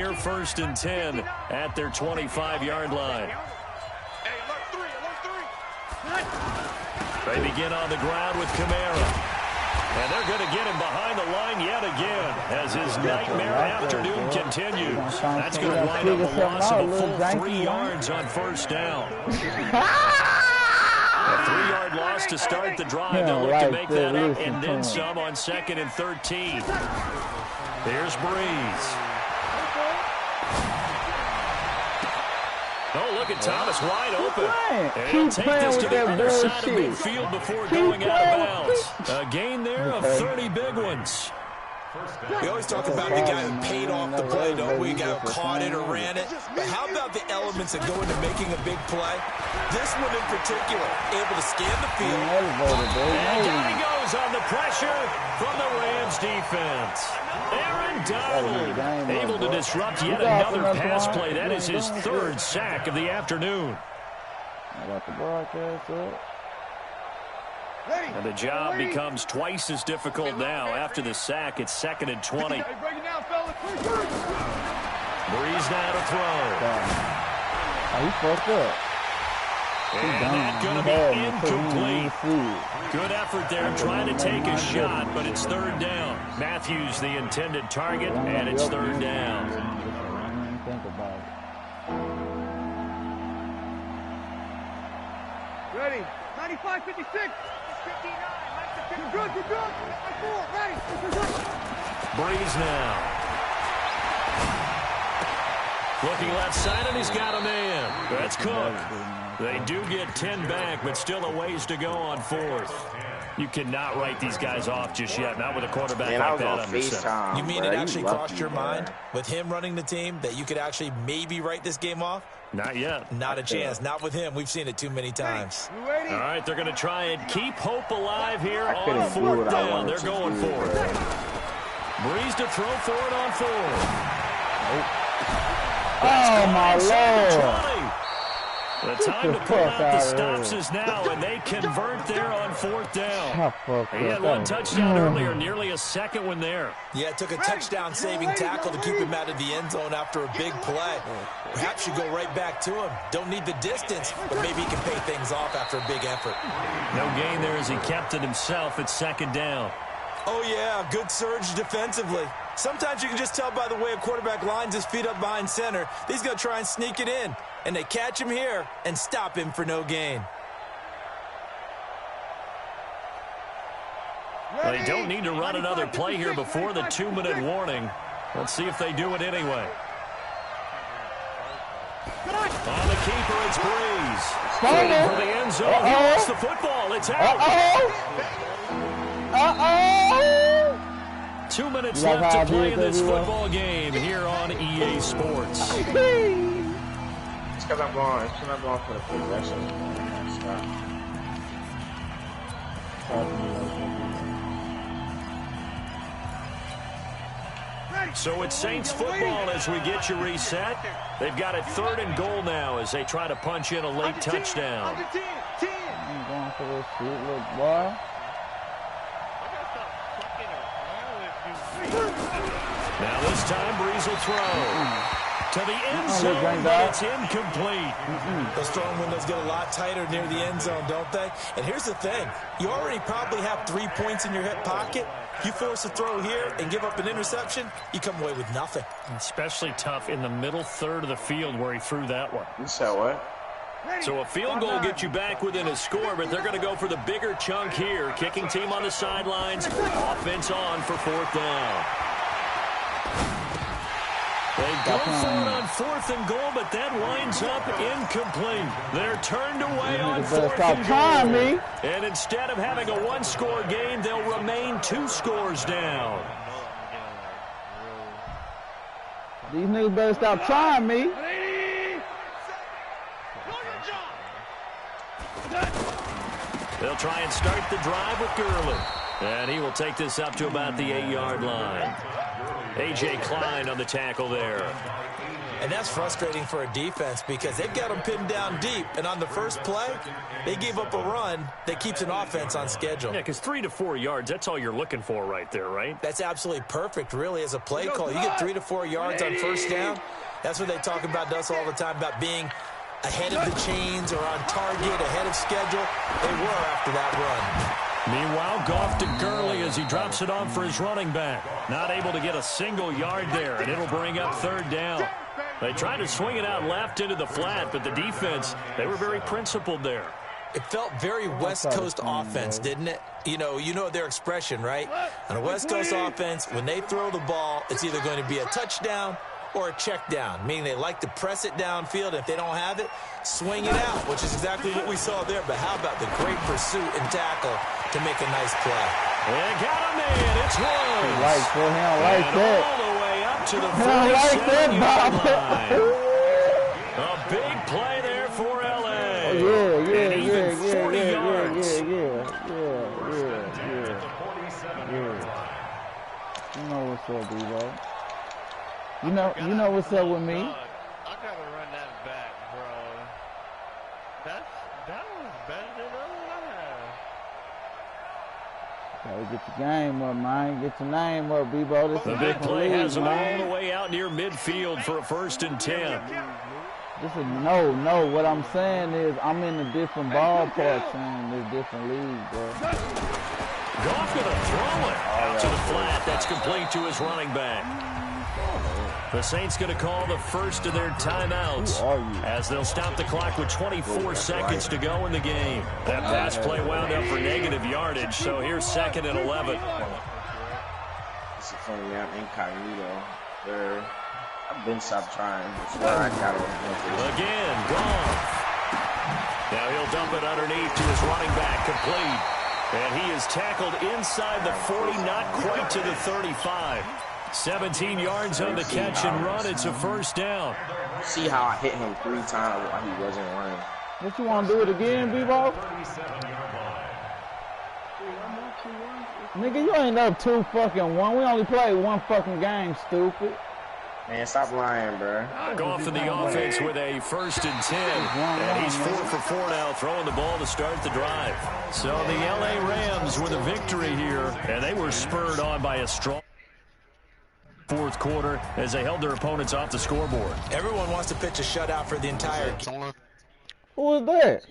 Here, 1st and 10 at their 25-yard line. They begin on the ground with Kamara. And they're going to get him behind the line yet again as his nightmare afternoon continues. That's going to wind up a loss of a full 3 yards on 1st down. A 3-yard loss to start the drive. They'll look to make that up and then some on 2nd and 13. Here's Breeze. Oh, look at Thomas wide open. And he'll take this to the other side of midfield before going out of bounds. A gain there of 30 big ones. We always talk about the guy who paid off the play, don't we? The guy who caught it or ran it. But how about the elements that go into making a big play? This one in particular, able to scan the field. And down he goes on the pressure from the Rams defense. Aaron Donald able to disrupt yet another pass play. That is his 3rd sack of the afternoon. And the job becomes twice as difficult now. After the sack, it's 2nd and 20. Breeze now to throw. He fucked up. And that's going to be incomplete. Good effort there trying to take a shot, but it's 3rd down. Matthews the intended target, and it's 3rd down. Ready. 95-56. 59. Good. Ready. Breeze now. Looking left side, and he's got a man. That's Cook. They do get 10 back, but still a ways to go on 4th. You cannot write these guys off just yet, not with a quarterback like that on the center. You mean it actually crossed your mind with him running the team that you could actually maybe write this game off? Not yet. Not a chance. Not with him. We've seen it too many times. All right, they're going to try and keep hope alive here on 4th down. They're going for it. Breeze to throw for it on 4th. Oh, my Lord. The time to pull out the stops is now, and they convert there on 4th down. He had 1 touchdown earlier, nearly a 2nd one there. Yeah, it took a touchdown-saving tackle to keep him out of the end zone after a big play. Perhaps you go right back to him. Don't need the distance, but maybe he can pay things off after a big effort. No gain there as he kept it himself at 2nd down. Oh, yeah, good surge defensively. Sometimes you can just tell by the way a quarterback lines his feet up behind center. He's going to try and sneak it in. And they catch him here and stop him for no gain. They don't need to run another play here before the 2-minute warning. Let's see if they do it anyway. On the keeper, it's Breeze. Waiting for the end zone. He wants the football. It's out. 2 minutes left to play in this football game here on EA Sports. It's because I'm going for the possession. So it's Saints football as we get you reset. They've got it 3rd and goal now as they try to punch in a late touchdown. I'm going for this shit, little boy. Now this time Breeze will throw. To the end zone, but it's incomplete. Those throwing windows get a lot tighter near the end zone, don't they? And here's the thing. You already probably have 3 points in your hip pocket. You force a throw here and give up an interception, you come away with nothing. Especially tough in the middle 3rd of the field where he threw that one. You said what? So a field goal gets you back within a score, but they're going to go for the bigger chunk here. Kicking team on the sidelines. Offense on for 4th down. They go for it on 4th and goal, but that winds up incomplete. They're turned away on 4th and goal. And instead of having a 1-score game, they'll remain 2 scores down. These niggas better stop trying me. They'll try and start the drive with Gurley. And he will take this up to about the 8-yard line. A.J. Klein on the tackle there. And that's frustrating for a defense because they've got them pinned down deep. And on the first play, they gave up a run that keeps an offense on schedule. Yeah, because 3 to 4 yards, that's all you're looking for right there, right? That's absolutely perfect, really, as a play call. You get 3 to 4 yards on first down. That's what they talk about, Dust, all the time, about being ahead of the chains or on target, ahead of schedule. They were after that run. Meanwhile, Goff to Gurley as he drops it off for his running back. Not able to get a single yard there, and it'll bring up third down. They tried to swing it out left into the flat, but the defense, they were very principled there. It felt very West Coast offense, didn't it? You know their expression, right? On a West Coast offense, when they throw the ball, it's either going to be a touchdown or a check down, meaning they like to press it downfield. If they don't have it, swing it out, which is exactly what we saw there. But how about the great pursuit and tackle to make a nice play? And got him in. It's Rose. Like that. All the way up to the 47-yard line. A big play there for L.A. Yeah. And even 40 yards. You know what's up, D-Bo. You know what's up with me. I gotta run that back, bro. That was better than Gotta get your game up, man. Get your name up, B-Bo. The big play has them all the way out near midfield for a 1st and 10. This is no. What I'm saying is I'm in a different ballpark, saying there's different leagues, bro. Goff gonna throw it out to the flat. That's complete to his running back. The Saints going to call the first of their timeouts as they'll stop the clock with 24 seconds to go in the game. That pass play wound up for negative yardage, so here's 2nd and 11. This is funny, man. I'm incognito. I've been stopped trying. I got it. Again, Goff. Now he'll dump it underneath to his running back, complete. And he is tackled inside the 40, not quite to the 35. 17 yards on the catch and run. It's a 1st down. See how I hit him 3 times while he wasn't running. What, you want to do it again, B-Bo? Nigga, you ain't up 2-1. We only played 1 fucking game, stupid. Man, stop lying, bro. Goff in the offense with a 1st and 10. And he's 4 for 4 now, throwing the ball to start the drive. So the L.A. Rams with a victory here, and they were spurred on by a strong 4th quarter as they held their opponents off the scoreboard. Everyone wants to pitch a shutout for the entire game. Who was that?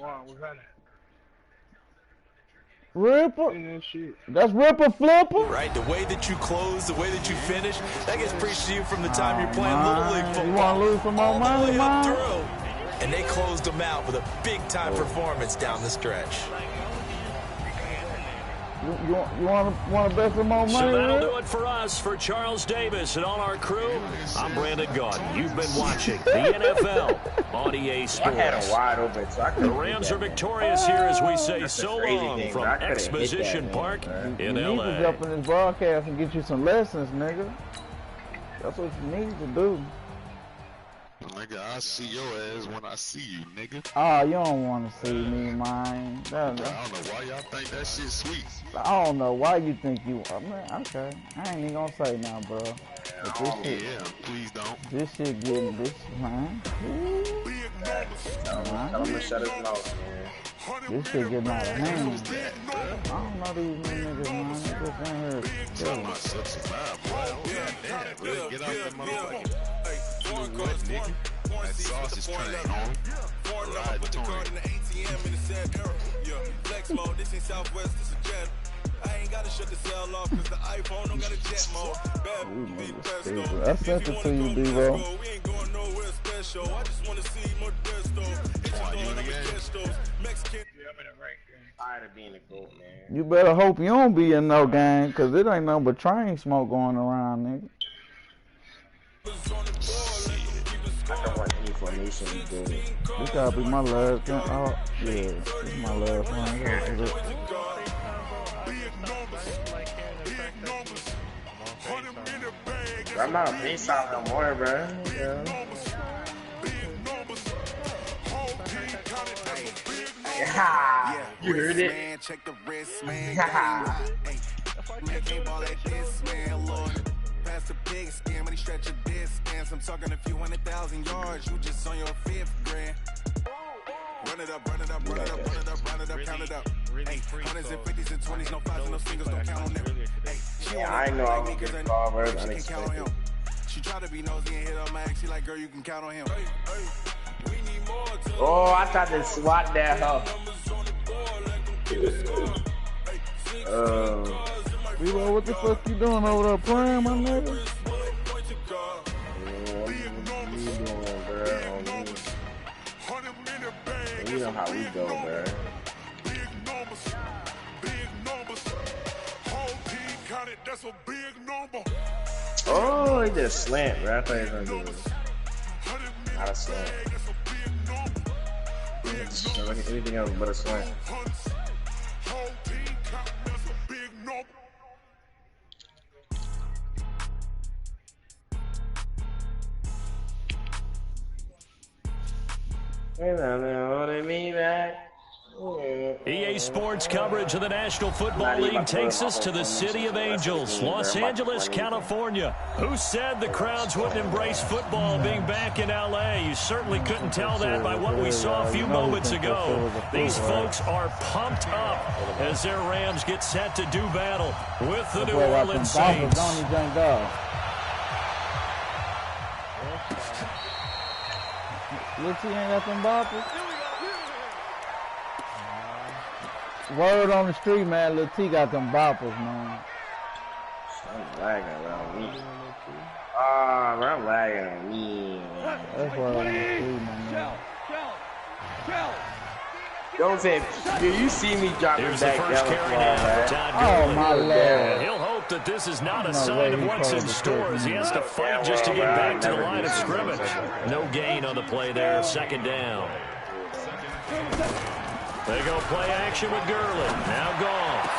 Ripper? That's Ripper Flipper? Right, the way that you close, the way that you finish, that gets preached to you from the time you're playing Little League football. You want to lose some more money, all the way up man? through. And they closed them out with a big-time performance down the stretch. You want to bet some more money? So that'll do it for us. For Charles Davis and all our crew, I'm Brandon Gaudin. You've been watching the NFL on EA Sports. I had a wide open, so I The Rams are victorious here as we say so long from Exposition Park in You need LA. to jump in this broadcast and get you some lessons, nigga. That's what you need to do. Nigga, I see your ass when I see you, nigga. Oh, you don't want to see me, man. I don't know why y'all think that shit sweet. I don't know why you think you. Man, okay, I ain't even gonna say now, bro. But this shit, Yeah, please don't. this shit getting this, man. Tell him to shut his mouth, man. This shit getting out of hand. I don't know these new niggas, man. They just in here chilling. My 65, boy. Oh, goddamn, really get out that motherfucker. You know what, nigga? That sausage train on. Ride the Torrian. I sent it to you, D-Bo. Oh, you in the game? Tired of being a goat, man. You better hope you don't be in no gang, cause it ain't nothing but train smoke going around, nigga. I don't want any formation to do. This gotta be my last one. Oh, yeah, this is my last one. I'm not a pace out no more, bro. Yeah. You heard it? past the pig skin, when he stretch a distance. I'm talking a few 100,000 yards, you just on your 5th grand. Run it up, run it up, run it up, run it up, run it up, count it up. Hey, 100s and 50s and 20s, no 5s and no singles, don't count on them. Hey, Yeah, I know I was getting called very unexpected. She try to be nosy and hit up my ex. She like, girl, you can count on him. Oh, I tried to swat that hoe. Reload, what the fuck you doing over there playing, my nigga? You know how we go, bro. Oh, he did a slant, bro. I thought he was gonna do this. Not a slant. Anything else but a slant. EA Sports coverage of the National Football League takes us to the City of Angels, Los Angeles, California. Who said the crowds wouldn't embrace football being back in L.A.? You certainly couldn't tell that by what we saw a few moments ago. These folks are pumped up as their Rams get set to do battle with the New Orleans Saints. Looks he ain't got them boppers. Word on the street, man. Lil T got them boppers, man. I'm lagging around me. I'm lagging on me. That's word on the street, man. Don't say, do you see me dropping Here's back the first carry now for Todd Gurley. Oh, my Lord. He'll hope that this is not a sign of what's in store as he has to fight just to get back to the line of scrimmage. No gain on the play there, second down. They go play action with Gurley. Now gone.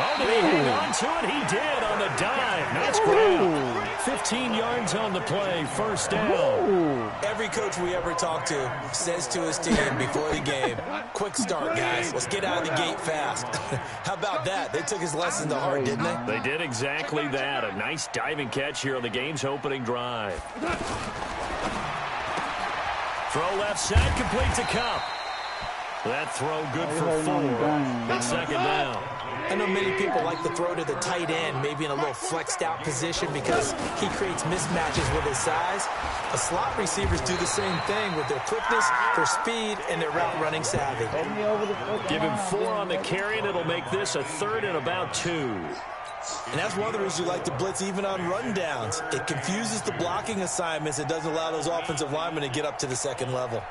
Oh, did he hang on to it? He did on the dive. Nice grab. 15 yards on the play, first down. Every coach we ever talk to says to his team before the game, quick start, guys. Let's get out of the gate fast. How about that? They took his lesson to heart, didn't they? They did exactly that. A nice diving catch here on the game's opening drive. Throw left side, complete to Cup. That throw good for 4. It's second down. I know many people like to throw to the tight end, maybe in a little flexed out position because he creates mismatches with his size. The slot receivers do the same thing with their quickness, their speed, and their route running savvy. Give him 4 on the carry, and it'll make this a 3rd and about 2. And that's one of the reasons you like to blitz even on rundowns. It confuses the blocking assignments. It doesn't allow those offensive linemen to get up to the second level.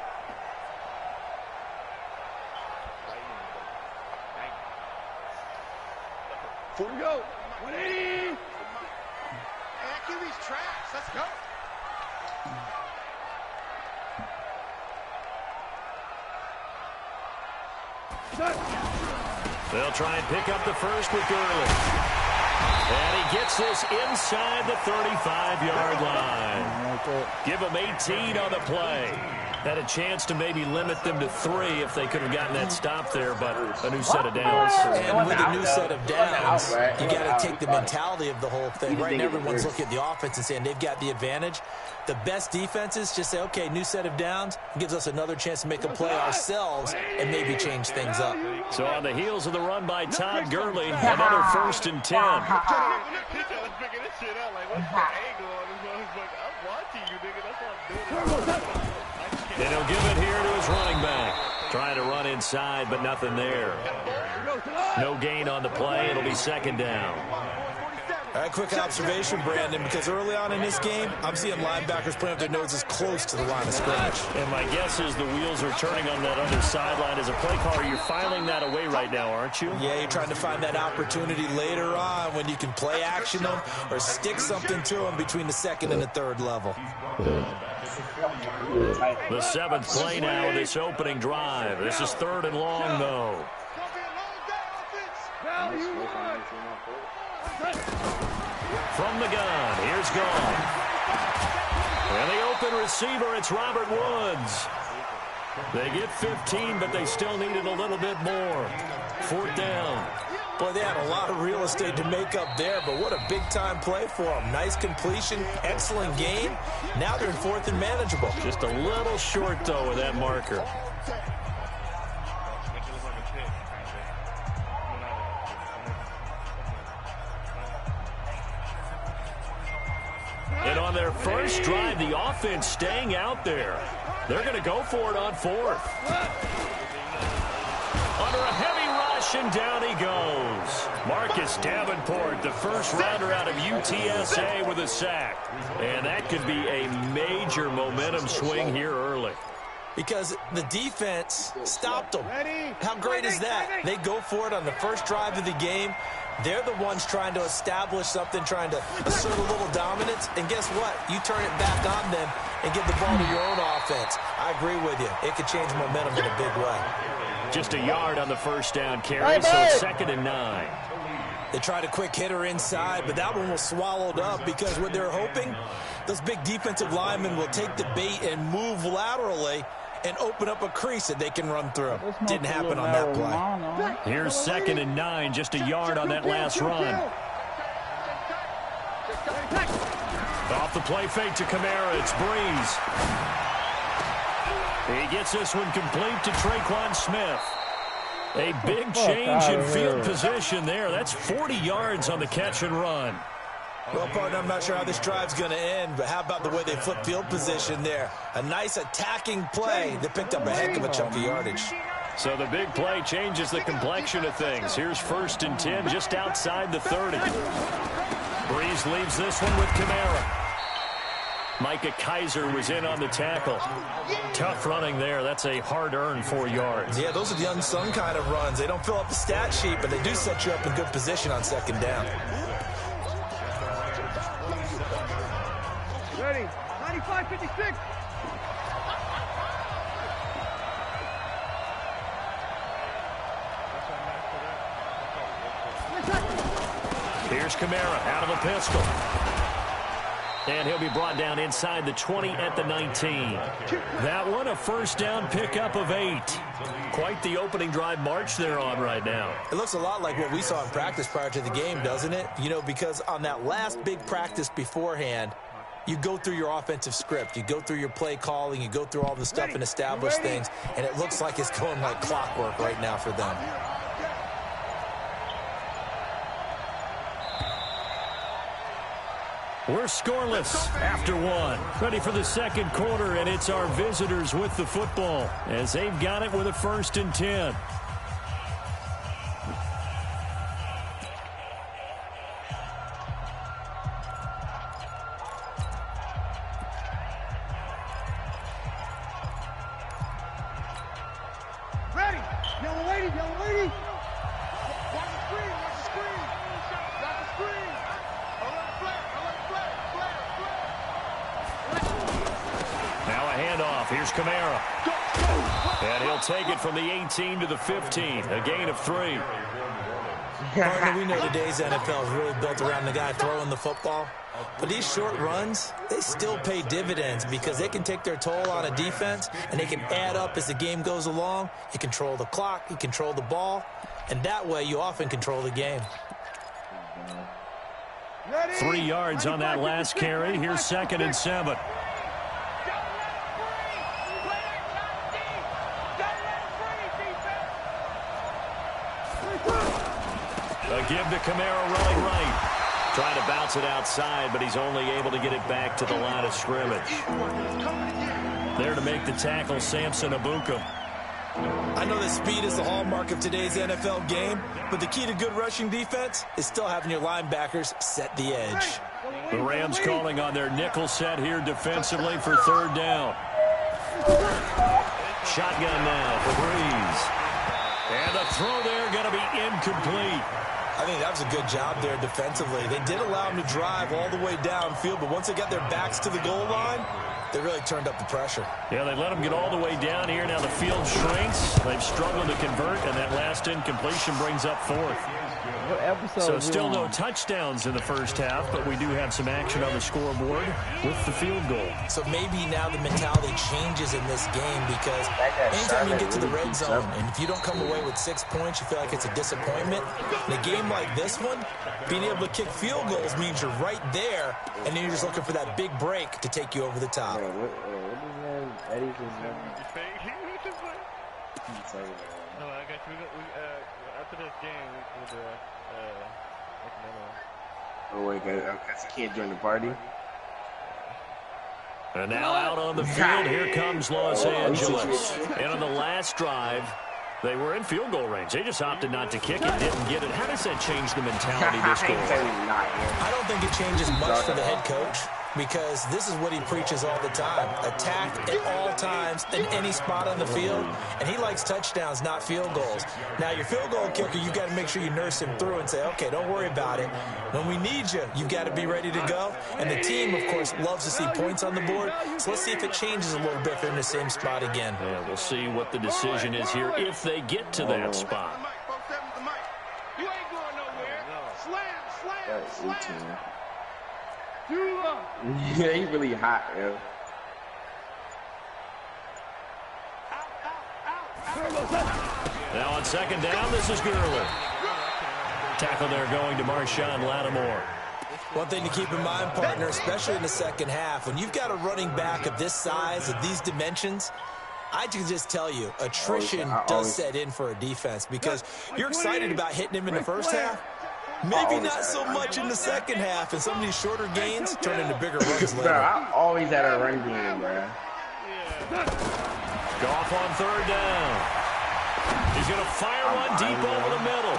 Before we go, 180. And QB's trash. Let's go. They'll try and pick up the first with Gurley. And he gets this inside the 35-yard line. Give him 18 on the play. Had a chance to maybe limit them to 3 if they could have gotten that stop there, but a new set of downs. And with a new set of downs, you got to take the mentality of the whole thing. Right now, everyone's looking at the offense and saying they've got the advantage. The best defenses just say, okay, new set of downs gives us another chance to make a play ourselves and maybe change things up. So on the heels of the run by Todd Gurley, another 1st and 10. And he'll give it here to his running back. Trying to run inside, but nothing there. No gain on the play. It'll be second down. All right, quick observation, Brandon, because early on in this game, I'm seeing linebackers putting up their noses close to the line of scrimmage. And my guess is the wheels are turning on that other sideline. As a play caller, you're filing that away right now, aren't you? Yeah, you're trying to find that opportunity later on when you can play action them or stick something to them between the 2nd and the 3rd level. The 7th play now of this opening drive. This is 3rd and long, though. From the gun, here's Gone. And the open receiver, it's Robert Woods. They get 15, but they still needed a little bit more. 4th down. Boy, they had a lot of real estate to make up there, but what a big-time play for them. Nice completion, excellent game. Now they're in 4th and manageable. Just a little short, though, with that marker. And on their first drive, the offense staying out there. They're going to go for it on 4th. Under a heavy rush, and down he goes. Marcus Davenport, the first rounder out of UTSA, with a sack. And that could be a major momentum swing here early. Because the defense stopped them. How great is that? They go for it on the first drive of the game. They're the ones trying to establish something, trying to assert a little dominance. And guess what? You turn it back on them and give the ball to your own offense. I agree with you. It could change momentum in a big way. Just a yard on the first down carry, so 2nd and 9. They tried a quick hitter inside, but that one was swallowed up because what they're hoping, those big defensive linemen will take the bait and move laterally and open up a crease that they can run through. Didn't happen on that play. Here's 2nd and 9, just a yard on that last run. Off the play fake to Kamara, it's Breeze. He gets this one complete to Traquan Smith. A big change in field position there. That's 40 yards on the catch and run. Well, partner, I'm not sure how this drive's going to end, but how about the way they flip field position there? A nice attacking play that picked up a heck of a chunk of yardage. So the big play changes the complexion of things. Here's 1st and 10, just outside the 30. Breeze leaves this one with Kamara. Micah Kaiser was in on the tackle. Tough running there. That's a hard-earned 4 yards. Yeah, those are the unsung kind of runs. They don't fill up the stat sheet, but they do set you up in good position on 2nd down. Ready. 95-56. Here's Kamara out of a pistol. And he'll be brought down inside the 20 at the 19. That one, a first down pickup of 8. Quite the opening drive march they're on right now. It looks a lot like what we saw in practice prior to the game, doesn't it? You know, because on that last big practice beforehand, you go through your offensive script. You go through your play calling. You go through all the stuff and establish things. And it looks like it's going like clockwork right now for them. We're scoreless after 1. Ready for the 2nd quarter, and it's our visitors with the football as they've got it with a 1st and 10. Ready. Yellow lady, yellow lady. Watch the screen, watch the screen. Watch the screen. Now a handoff. Here's Kamara. And he'll take it from the 18 to the 15. A gain of 3. Partner, we know today's NFL is really built around the guy throwing the football. But these short runs, they still pay dividends because they can take their toll on a defense and they can add up as the game goes along. You control the clock, you control the ball, and that way you often control the game. 3 yards on that last carry. Here's 2nd and 7. A give to Kamara running right. Trying to bounce it outside, but he's only able to get it back to the line of scrimmage. There to make the tackle, Samson Abuka. I know that speed is the hallmark of today's NFL game, but the key to good rushing defense is still having your linebackers set the edge. The Rams calling on their nickel set here defensively for 3rd down. Shotgun now for Breeze. And the throw there going to be incomplete. I think that was a good job there defensively. They did allow them to drive all the way downfield, but once they got their backs to the goal line, they really turned up the pressure. Yeah, they let them get all the way down here. Now the field shrinks. They've struggled to convert, and that last incompletion brings up 4th. What episode? So still no touchdowns in the first half, but we do have some action on the scoreboard with the field goal. So maybe now the mentality changes in this game because anytime you get to the red zone, and if you don't come away with 6 points, you feel like it's a disappointment. In a game like this one, being able to kick field goals means you're right there, and then you're just looking for that big break to take you over the top. What is that? Eddie's No, I got you. After this game, we'll do Oh, wait, because I can't join the party. And now out on the field, here comes Los Angeles. And on the last drive, they were in field goal range. They just opted not to kick it, didn't get it. How does that change the mentality this game? I don't think it changes much for the head coach because this is what he preaches all the time. Attack at all times in any spot on the field, and he likes touchdowns, not field goals. Now, your field goal kicker, you've got to make sure you nurse him through and say, okay, don't worry about it. When we need you, you've got to be ready to go. And the team, of course, loves to see points on the board, so let's see if it changes a little bit if they're in the same spot again. Yeah, we'll see what the decision is here if they get to that spot. You ain't going nowhere. Slam. Yeah, he's really hot, yo. Now on second down, this is Gurley. Tackle there going to Marshawn Lattimore. One thing to keep in mind, partner, especially in the second half, when you've got a running back of this size, of these dimensions, I can just tell you, attrition does set in for a defense because you're excited about hitting him in the first half. Maybe not so much in the second half, and some of these shorter gains turn into bigger runs later. Bro, I always had a run game, bro. Goff on third down. He's going to fire one deep over the middle.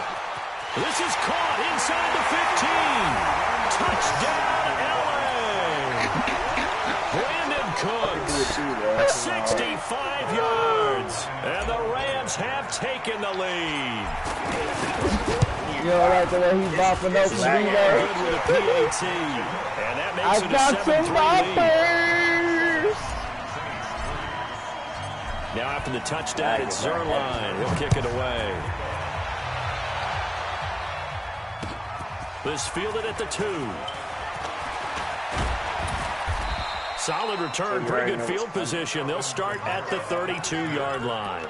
This is caught inside the 15. Touchdown, LA. Brandon Cooks, 65 yards, and the Rams have taken the lead. You know, right the way he's bopping open Good with a PAT, and that makes it a 7-3 lead. Now after the touchdown, it's Zerline. He'll kick it away. This fielded at the 2. Solid return, pretty good field position. They'll start at the 32-yard line.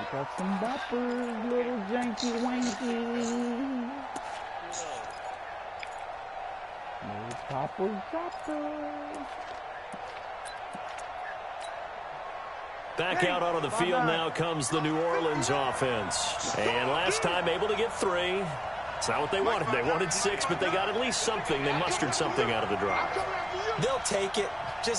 Got some boppers, little janky wanky. No poppers, choppers. Back out onto the field now comes the New Orleans offense. And last time able to get 3. It's not what they wanted. They wanted 6, but they got at least something. They mustered something out of the drive. They'll take it.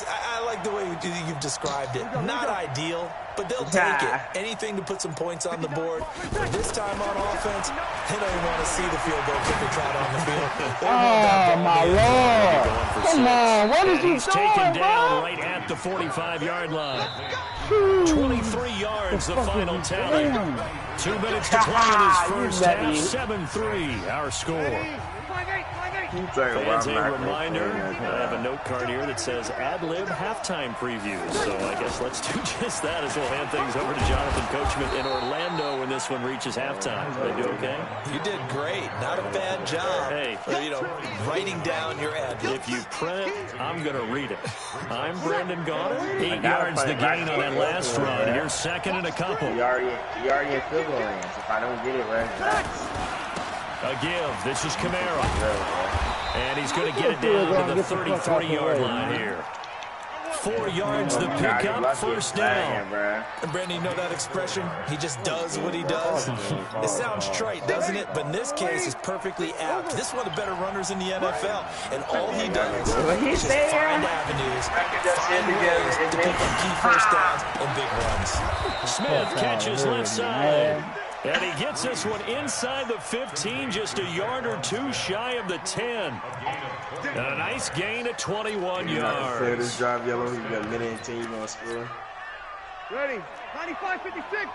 I like the way you've described it. Not ideal, but they'll take it. Anything to put some points on the board. But this time on offense, they don't even want to see the field goal kicker trot on the field. Oh, my Lord. Come on. What is he doing, He's taken down right at the 45-yard line. 23 yards, the final tally. 2 minutes to play in his first half. 7-3, our score. Fans, a reminder, I have a note card here that says ad-lib halftime previews. So I guess let's do just that as we'll hand things over to Jonathan Coachman in Orlando when this one reaches halftime. Did I do okay? You did great. Not a bad job. Hey, writing down your ad. If you print it, I'm going to read it. I'm Brendan Gaudin. 8 yards the gain on that last run. Here's second and a couple. You already in field goal range. If I don't get it right. A give. This is Kamara. And he's going to get it down to the 33-yard line here. 4 yards the pickup, first down. And Brandon, you know that expression? He just does what he does. It sounds trite, doesn't it? But in this case, it's perfectly apt. This is one of the better runners in the NFL. And all he does is just find avenues, find ways to pick up key first downs and big runs. Smith catches left side. And he gets this one inside the 15, just a yard or 2 shy of the 10. And a nice gain of 21 yards. This drive yellow, you got a minute and 10, you going to score. Ready, 95-56.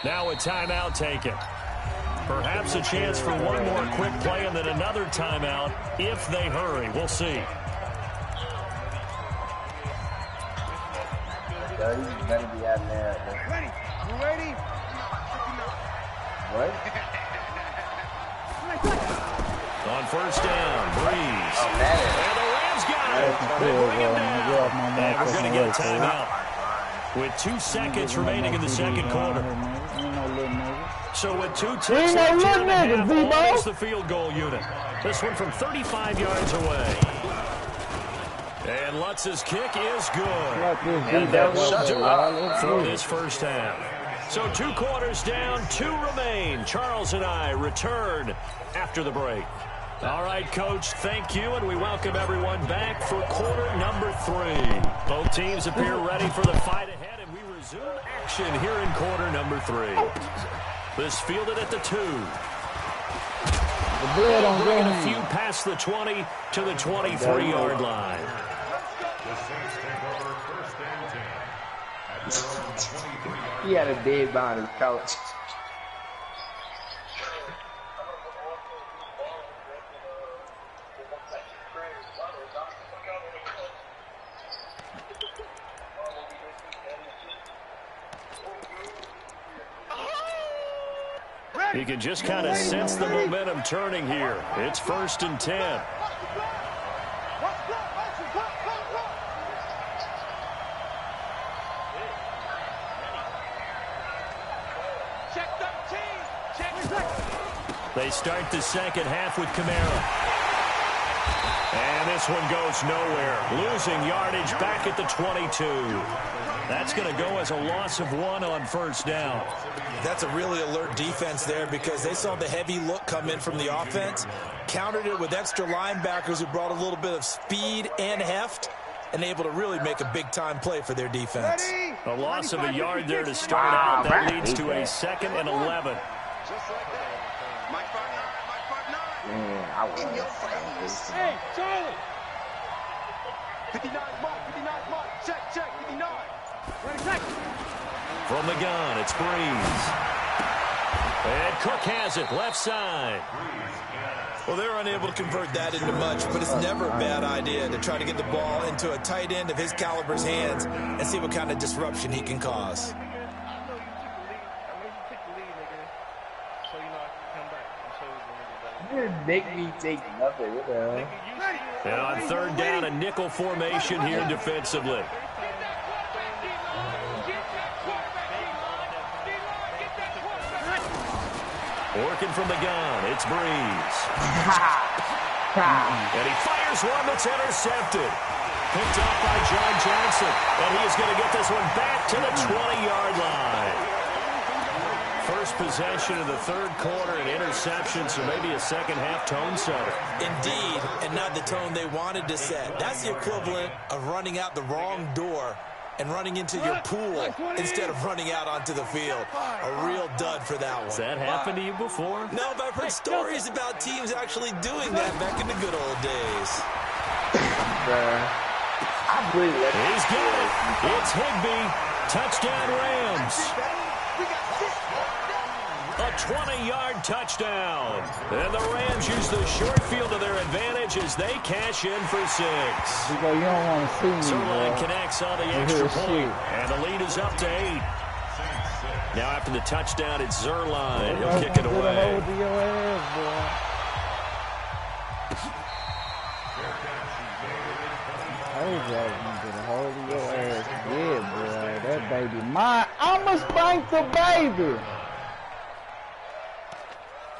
Now a timeout taken. Perhaps a chance for one more quick play and then another timeout if they hurry. We'll see. yo. You better be out there. Ready? You ready? What? On first down, Breeze. Oh, man. And the Rams got it. They bring him down. And we're going to get a timeout with 2 seconds remaining in the second quarter. So with 2 ticks left here in the half, almost the field goal unit. This one from 35 yards away. And Lutz's kick is good. And that will do it for this first half. So 2 quarters down, 2 remain. Charles and I return after the break. All right, Coach, thank you, and we welcome everyone back for quarter number 3. Both teams appear ready for the fight ahead, and we resume action here in quarter number 3. This fielded at the 2. Bringing a few past the 20 to the 23-yard line. He had a dead behind his couch. You can just kind of sense the momentum turning here. It's 1st and 10. They start the second half with Kamara. And this one goes nowhere. Losing yardage back at the 22. That's going to go as a loss of 1 on first down. That's a really alert defense there because they saw the heavy look come in from the offense, countered it with extra linebackers who brought a little bit of speed and heft, and able to really make a big-time play for their defense. A loss of a yard there to start out. That leads to a 2nd and 11. Man, I want this. Hey, Charlie! 59 mark, check, 59. From the gun, it's Breeze. And Cook has it, left side. Well, they're unable to convert that into much, but it's never a bad idea to try to get the ball into a tight end of his caliber's hands and see what kind of disruption he can cause. You didn't make me take nothing, you know. And on 3rd down, a nickel formation here defensively. Working from the gun, it's Breeze. And he fires one that's intercepted. Picked off by John Johnson. And he's going to get this one back to the 20-yard line. First possession of the 3rd quarter, an interception, so maybe a second-half tone setter. Indeed, and not the tone they wanted to set. That's the equivalent of running out the wrong door and running into your pool instead of running out onto the field. A real dud for that one. Has that happened to you before? No, but I've heard stories about teams actually doing that back in the good old days. I believe that. He's got it. It's Higbee. Touchdown Rams. A 20-yard touchdown. And the Rams use the short field to their advantage as they cash in for 6. You don't want to see me, Zerline connects on the extra point. And the lead is up to 8. Now after the touchdown, it's Zerline. He'll kick it away. Yeah, boy. That baby mine. I'ma spank the baby.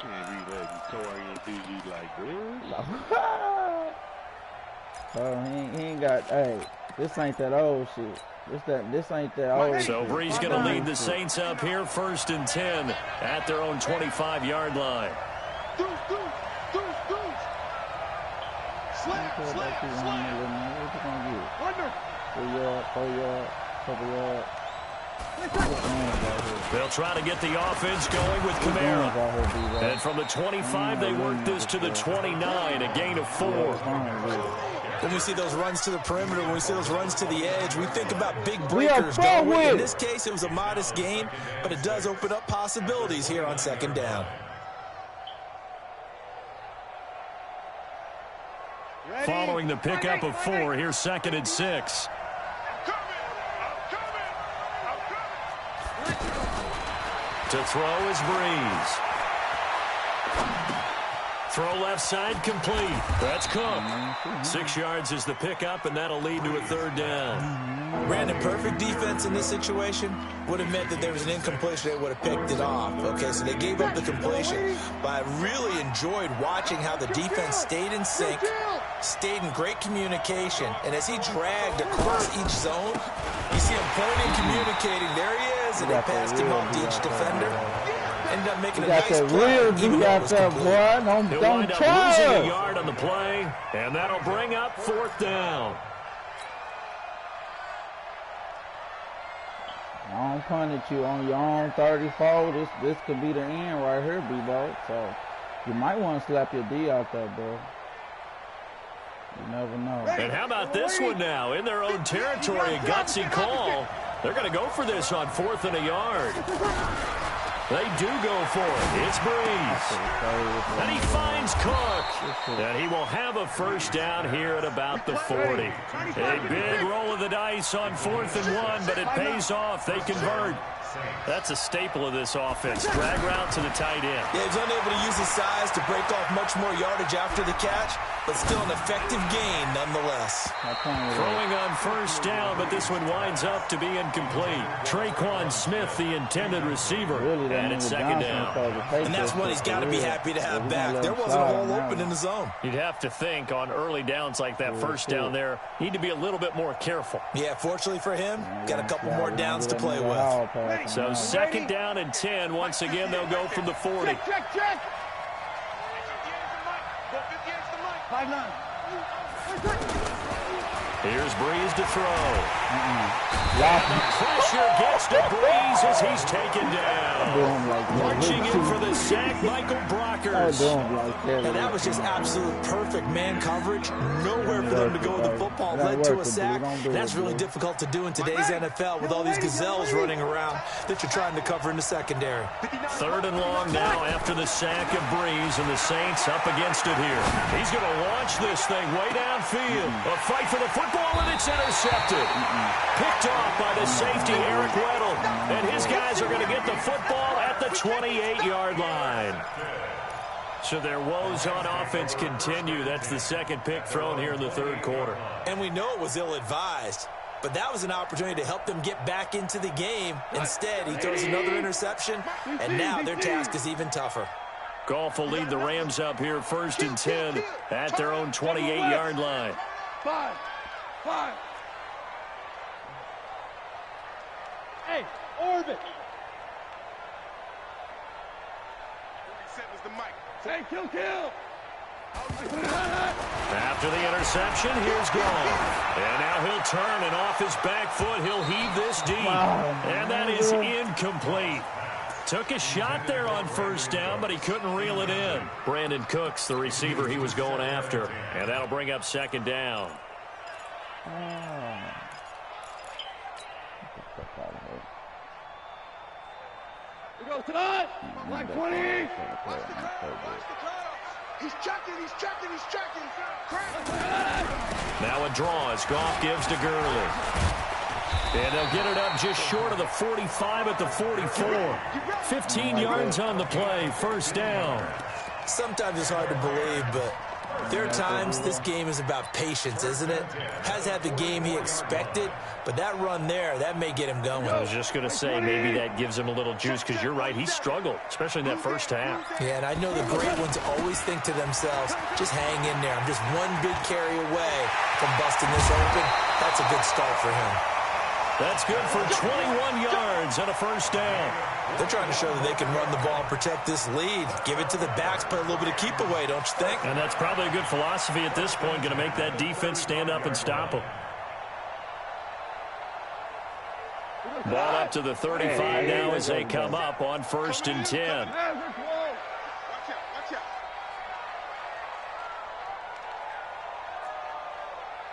Can't be letting Torrian15's like this. He ain't got. Hey, this ain't that old shit. This ain't that old. So Bree's going to lead the Saints up here, 1st and 10 at their own 25-yard line. They'll try to get the offense going with Kamara. And from the 25, they work this to the 29, a gain of 4. When we see those runs to the perimeter, when we see those runs to the edge, we think about big breakers, don't we? In this case, it was a modest gain, but it does open up possibilities here on 2nd down. Following the pickup of 4, here's 2nd and 6. To throw is Breeze. Throw left side complete. That's Cook. 6 yards is the pickup, and that'll lead to a 3rd down. Brandon, perfect defense in this situation would have meant that there was an incompletion. They would have picked it off. Okay, so they gave up the completion. But I really enjoyed watching how the defense stayed in sync, stayed in great communication. And as he dragged across each zone, you see him pointing, communicating. There he is, and he passed him off to each defender. Ended up making a nice play. You got that, boy. He'll Don't wind up losing a yard on the play, and that'll bring up 4th down. I don't punish you on your own 34. This could be the end right here, B-Bo. So you might want to slap your D out there, bro. You never know. And how about this one now? In their own territory, a gutsy call. They're going to go for this on 4th and a yard. They do go for it. It's Breeze. And he finds Cook. And he will have a 1st down here at about the 40. A big roll of the dice on 4th and 1, but it pays off. They convert. That's a staple of this offense. Drag route to the tight end. Yeah, he's unable to use his size to break off much more yardage after the catch, but still an effective gain nonetheless. Throwing on 1st down, but this one winds up to be incomplete. Traquan Smith, the intended receiver, and it's 2nd down. And that's one he's got to be happy to have back. There wasn't a hole open in the zone. You'd have to think on early downs like that 1st down there, need to be a little bit more careful. Yeah, fortunately for him, got a couple more downs to play with. So 2nd down and 10. Once again, they'll go from the 40. Check. Here's Breeze to throw. And the pressure gets to Breeze as he's taken down. Marching in for the sack, Michael Brockers. And that was just absolute perfect man coverage. Nowhere for them to go with the football. Led to a sack. That's really difficult to do in today's NFL with all these gazelles running around that you're trying to cover in the secondary. 3rd and long now after the sack of Breeze, and the Saints up against it here. He's going to launch this thing way downfield. A fight for the football, and it's intercepted. Picked off by the safety, Eric Weddle. And his guys are going to get the football at the 28-yard line. So their woes on offense continue. That's the 2nd pick thrown here in the 3rd quarter. And we know it was ill-advised, but that was an opportunity to help them get back into the game. Instead, he throws another interception, and now their task is even tougher. Goff will lead the Rams up here 1st and 10 at their own 28-yard line. 5. Hey, orbit. Say, kill. After the interception, here's Goff. And now he'll turn, and off his back foot, he'll heave this deep. And that is incomplete. Took a shot there on 1st down, but he couldn't reel it in. Brandon Cooks, the receiver he was going after. And that'll bring up 2nd down. We go tonight. Like 20. He's checking. Now a draw as Goff gives to Gurley. And they'll get it up just short of the 45 at the 44. 15 yards on the play, 1st down. Sometimes it's hard to believe, but there are times this game is about patience, isn't it? Has had the game he expected, but that run there, that may get him going. I was just going to say, maybe that gives him a little juice, because you're right, he struggled, especially in that 1st half. Yeah, and I know the great ones always think to themselves, just hang in there. I'm just one big carry away from busting this open. That's a good start for him. That's good for 21 yards and a 1st down. They're trying to show that they can run the ball and protect this lead. Give it to the backs, play a little bit of keep away, don't you think? And that's probably a good philosophy at this point, going to make that defense stand up and stop them. Ball up to the 35 now as they come up on 1st and 10.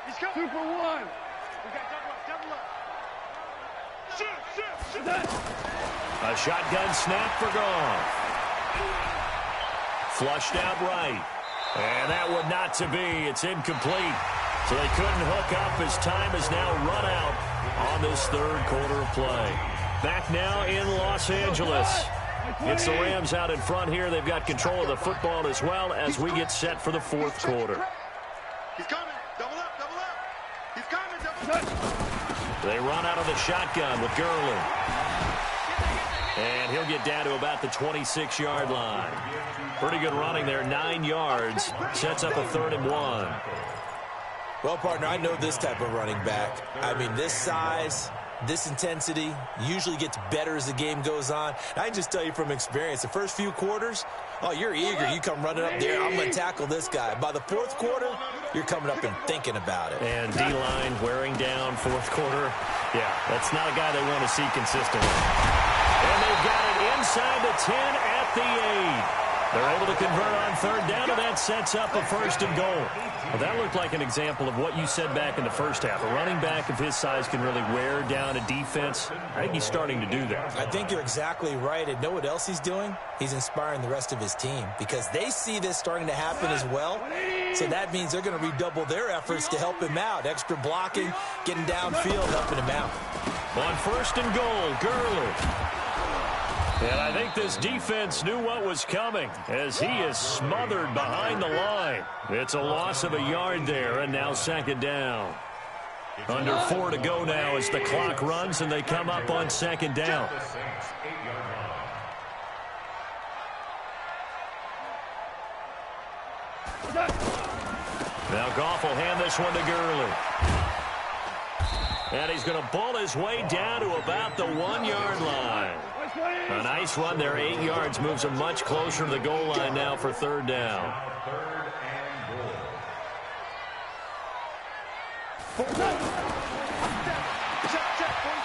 He's got 2 for 1. We got double up. Shoot. A shotgun snap for Goff. Flushed out right. And that would not to be. It's incomplete. So they couldn't hook up as time is now run out on this 3rd quarter of play. Back now in Los Angeles. It's the Rams out in front here. They've got control of the football as well as we get set for the fourth quarter. He's coming. Double up, double up. He's coming, double up. They run out of the shotgun with Gurley. And he'll get down to about the 26-yard line. Pretty good running there, 9 yards. Sets up a 3rd and 1. Well, partner, I know this type of running back. I mean, this size, this intensity usually gets better as the game goes on. I can just tell you from experience, the first few quarters, oh, you're eager. You come running up there, I'm going to tackle this guy. By the fourth quarter, you're coming up and thinking about it. And D-line wearing down fourth quarter. Yeah, that's not a guy they want to see consistently. And they've got it inside the 10 at the 8. They're able to convert on 3rd down, and that sets up a 1st and goal. Well, that looked like an example of what you said back in the first half. A running back of his size can really wear down a defense. I think he's starting to do that. I think you're exactly right. And know what else he's doing? He's inspiring the rest of his team because they see this starting to happen as well. So that means they're going to redouble their efforts to help him out. Extra blocking, getting downfield, helping him out. On 1st and goal, Gurley. And I think this defense knew what was coming as he is smothered behind the line. It's a loss of a yard there, and now 2nd down. Under 4 to go now as the clock runs, and they come up on 2nd down. Now Goff will hand this one to Gurley. And he's going to bull his way down to about the 1-yard line. A nice run there, 8 yards, moves him much closer to the goal line now for 3rd down.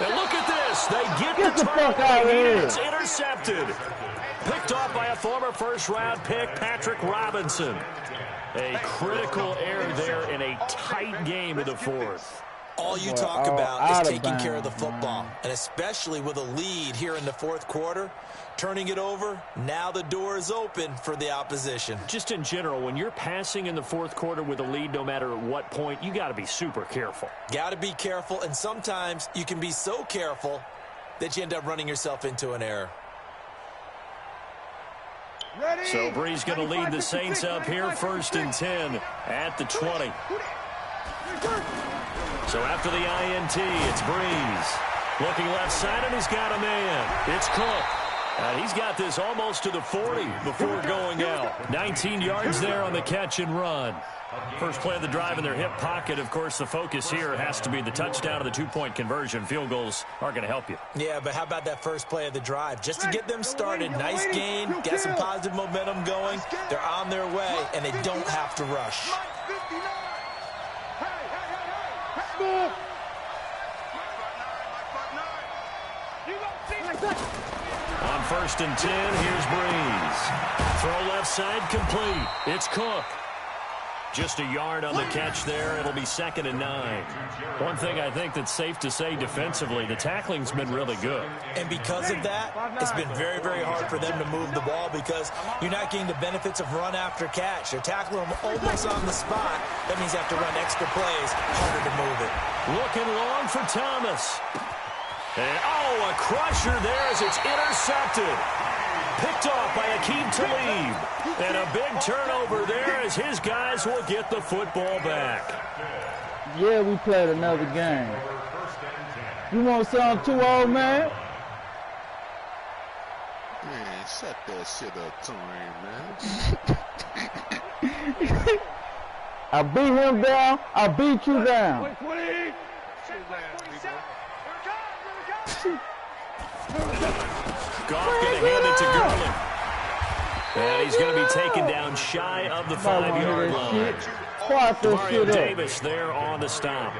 And look at this. They get the fuck out of here. It's intercepted. Picked off by a former first-round pick, Patrick Robinson. A critical error there in a tight game of the 4th. All you talk about is taking care of the football, and especially with a lead here in the 4th quarter, turning it over, now the door is open for the opposition. Just in general, when you're passing in the 4th quarter with a lead, no matter at what point, you got to be super careful. Got to be careful, and sometimes you can be so careful that you end up running yourself into an error. So Brees going to lead the Saints up here, 1st and 10 at the 20. So after the INT, it's Brees. Looking left side, and he's got a man. It's Cook. And he's got this almost to the 40 before going out. 19 yards there on the catch and run. First play of the drive in their hip pocket. Of course, the focus here has to be the touchdown of the 2-point conversion. Field goals aren't going to help you. Yeah, but how about that first play of the drive? Just to get them started, nice gain, get some positive momentum going. They're on their way, and they don't have to rush. On 1st and 10, here's Brees. Throw left side complete. It's Cook. Just a yard on the catch there. It'll be 2nd and 9. One thing I think that's safe to say defensively, the tackling's been really good. And because of that, it's been very, very hard for them to move the ball because you're not getting the benefits of run after catch. They're tackling them almost on the spot. That means you have to run extra plays, harder to move it. Looking long for Thomas. And, oh, a crusher there as it's intercepted. Picked off by Akeem Talib. And a big turnover there as his guys will get the football back. Yeah, we played another game. You want to sound too old, man? Man, shut that shit up, Torrian, man. I beat him down. I beat you down. Goff going to hand it to Gurley. And he's going to be taken down shy of the 5-yard line. Demario Davis there on the stop.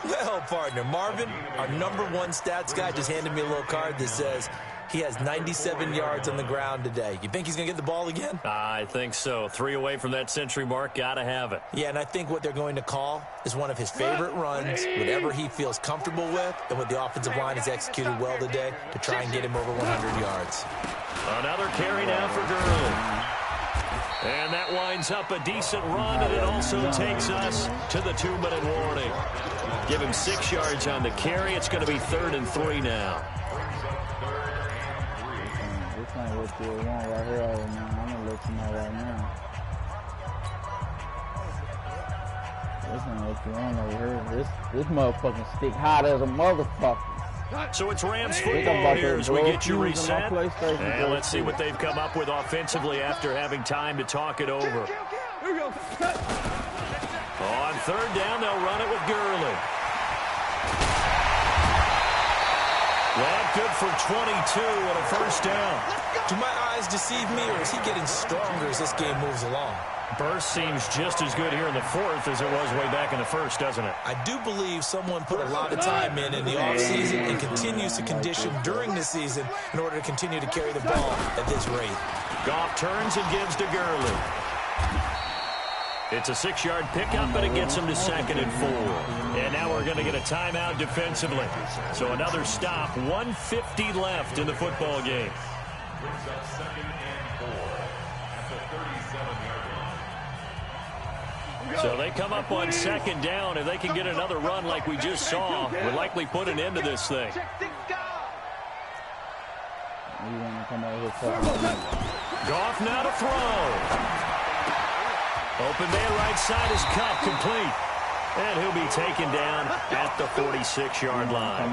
Well, partner, Marvin, our #1 stats guy, just handed me a little card that says he has 97 yards on the ground today. You think he's going to get the ball again? I think so. 3 away from that century mark. Got to have it. Yeah, and I think what they're going to call is one of his favorite runs, whatever he feels comfortable with, and what the offensive line has executed well today to try and get him over 100 yards. Another carry now for Gurley. And that winds up a decent run, and it also takes us to the 2-minute warning. Give him 6 yards on the carry. It's going to be 3rd and 3 now. what you want right here, old man. I'm gonna let you know right now. This ain't what you want over here. This motherfucking stick hot as a motherfucker. So it's Rams football here as we get you reset. And let's see what they've come up with offensively after having time to talk it over. On third down, they'll run it with Gurley. That good for 22 and a first down. Do my eyes deceive me, or is he getting stronger as this game moves along? Burst seems just as good here in the fourth as it was way back in the first, doesn't it? I do believe someone put a lot of time in the offseason and continues to condition during the season in order to continue to carry the ball at this rate. Goff turns and gives to Gurley. It's a 6-yard pickup, but it gets him to 2nd and 4. And now we're going to get a timeout defensively. So another stop, 1:50 left in the football game. So they come up on 2nd down. If they can get another run like we just saw, we'll likely put an end to this thing. Goff now to throw. Open man right side is Cup, complete. And he'll be taken down at the 46-yard line.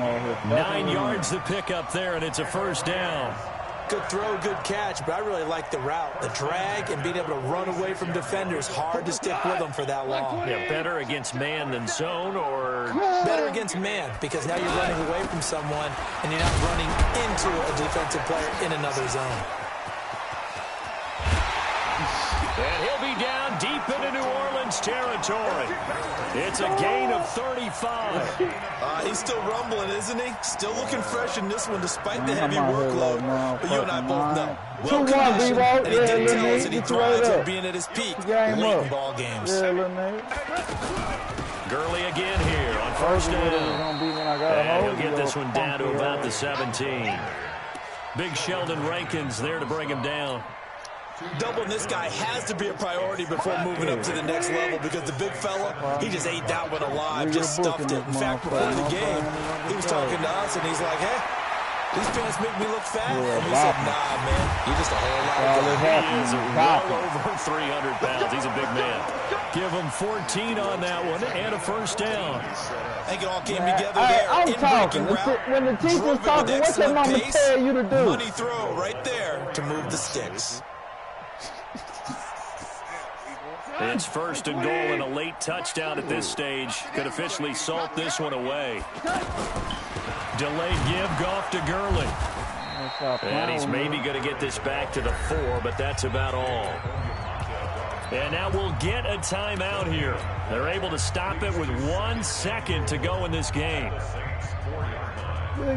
9 yards the pickup there, and it's a first down. Good throw, good catch, but I really like the route. The drag and being able to run away from defenders. Hard to stick with them for that long. Yeah, better against man than zone, or? Better against man, because now you're running away from someone, and you're not running into a defensive player in another zone. And he'll be down deep into New Orleans territory. It's a gain of 35. He's still rumbling, isn't he? Still looking fresh in this one despite the heavy workload. But you and I both know. Well conditioned, and he did tell us that he thrives on being at his peak late in ball games. Gurley again here on first down. And he'll get this one down to about the 17. Big Sheldon Rankins there to bring him down. Doubling this guy has to be a priority before moving up to the next level, because the big fella, he just ate that one alive, just stuffed it. In fact, before the game, he was talking to us, and he's like, hey, these pants make me look fat. And we said, nah, man, you're just a whole lot of guy. He is well over 300 pounds. He's a big man. Give him 14 on that one and a first down. I think it all came together there. I'm talking. When the teacher's talking, what's your mama tell you to do? Money throw right there to move the sticks. It's 1st and goal and a late touchdown at this stage. Could officially salt this one away. Delayed give, Goff to Gurley. And he's maybe going to get this back to the 4, but that's about all. And now we'll get a timeout here. They're able to stop it with 1 second to go in this game.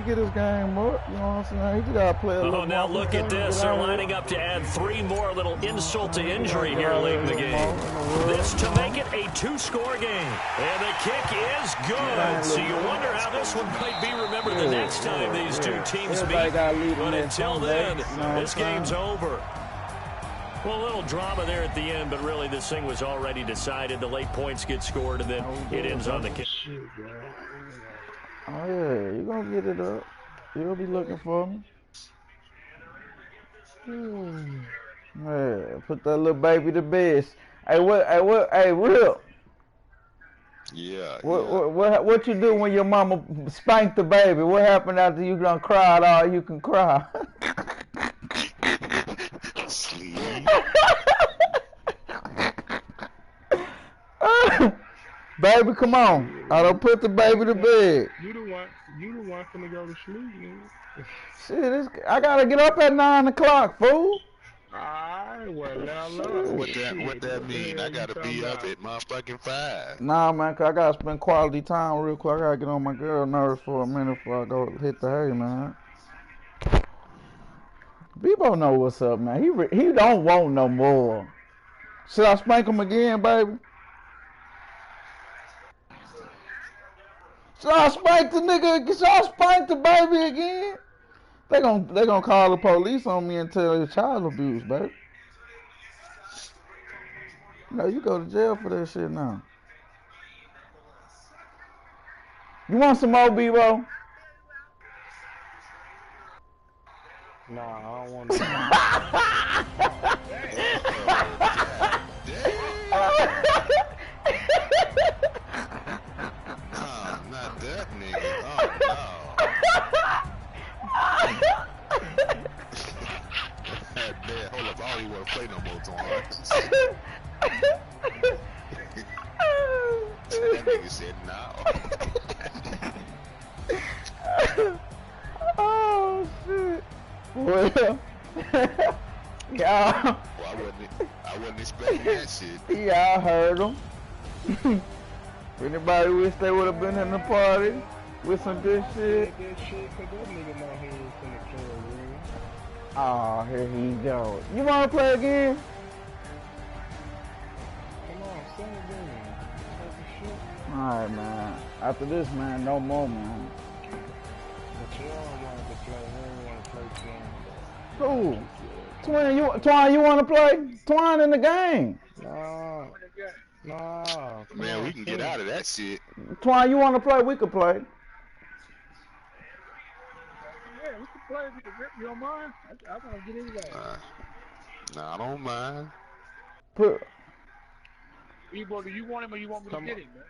Get his game up, you know what I'm saying? He just gotta play a little now look at this. They're lining up to add 3 more, a little insult to injury here late in the game. This to make it a 2-score game. And the kick is good. So you wonder how this one might be remembered the next time these two teams meet. But until then, this game's over. Well, a little drama there at the end, but really this thing was already decided. The late points get scored, and then it ends on the kick. Oh, yeah, you're going to get it up. You'll be looking for me. Yeah, put that little baby to bed. Hey, Real. Yeah. What you do when your mama spanked the baby? What happened after you done cried all you can cry? Sleep. Baby, come on. I don't put the baby to bed. You the one finna go to sleep, nigga. Shit, I gotta get up at 9 o'clock, fool. Alright, well, now look. What that mean? I gotta be up at motherfucking 5. Nah, man, cause I gotta spend quality time real quick. I gotta get on my girl nerves for a minute before I go hit the hay, man. Bebo know what's up, man. He don't want no more. Should I spank him again, baby? Should I spank the nigga? Should I spank the baby again? They gonna call the police on me and tell it's child abuse, baby. No, you go to jail for that shit now. You want some more, Bebo? Nah, I don't want to. Not that nigga. Oh no. Dad, hold up. I don't even want to play no more, Torn. That nigga said no. Oh shit. Well, y'all. Well, I wasn't expecting that shit. Y'all heard him. If anybody wish they would have been in the party with some good shit. Oh, here he go. You wanna play again? Come on, sing again. Alright, man. After this, man, no more, man. But you all wanted to play. We want to play Who? Twine, you want to play? Twine in the game. No. Man, we can get out of that shit. Twine, you want to play? We could play. Yeah, we can play. You don't mind? I want to get into that. Nah, I don't mind. Ebo, do you want him or you want me to get him, man?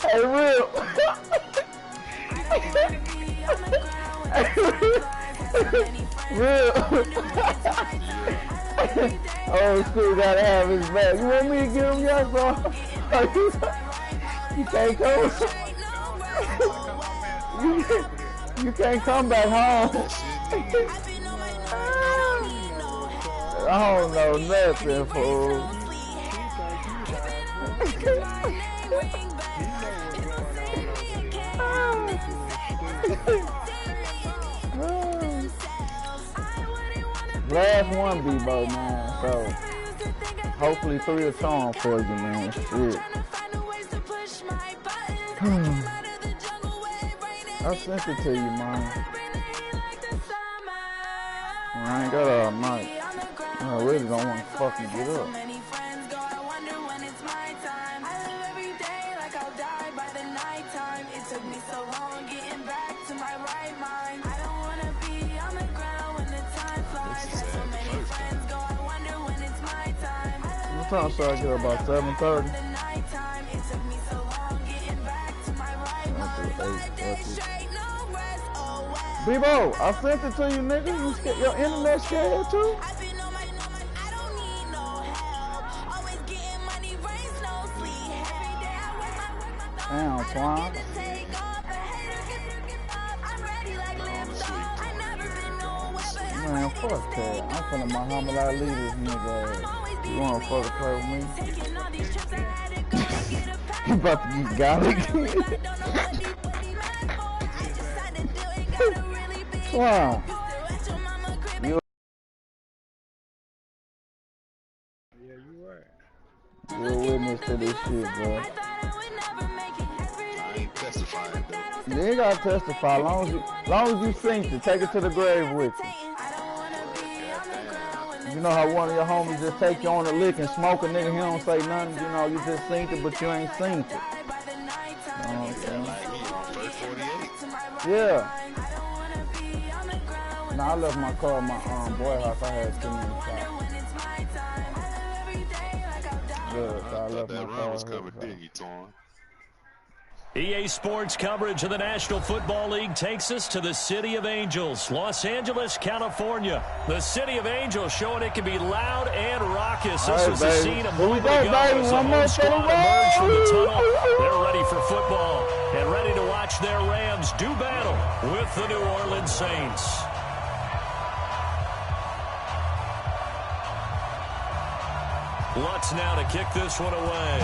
Hey, real. Real. Old school gotta have his back. You want me to get him, yes, bro? You can't come. You can't come back home. I don't know nothing, fool. Last one, Bebo, man. So hopefully 3 will charm for you, man. Shit. I sent it to you, man. I ain't got all night. I really don't want to fucking get up. What time should I get? About 7:30? Bebo, I sent it to you, nigga. Your internet scared too? Damn, Twine. Man, fuck that. I'm finna Muhammad Ali this nigga. You wanna fucking play with me? You about to get garlic? Wow. You You're a witness to this shit, bro. I ain't testifying, though. You ain't gotta testify. Long as you synced it, take it to the grave with you. You know how one of your homies just take you on a lick and smoke a nigga, he don't say nothing, you know, you just synced it, but you ain't synced it. You know what I'm saying? Yeah. Nah, I left my car at my boy house. I had too many shots. Yeah, so I left my car. Was covered, didn't you, Torn? EA Sports coverage of the National Football League takes us to the City of Angels, Los Angeles, California. The City of Angels showing it can be loud and raucous. This was the scene a moment ago as the home squad emerged from the tunnel. They're ready for football and ready to watch their Rams do battle with the New Orleans Saints. Lutz now to kick this one away.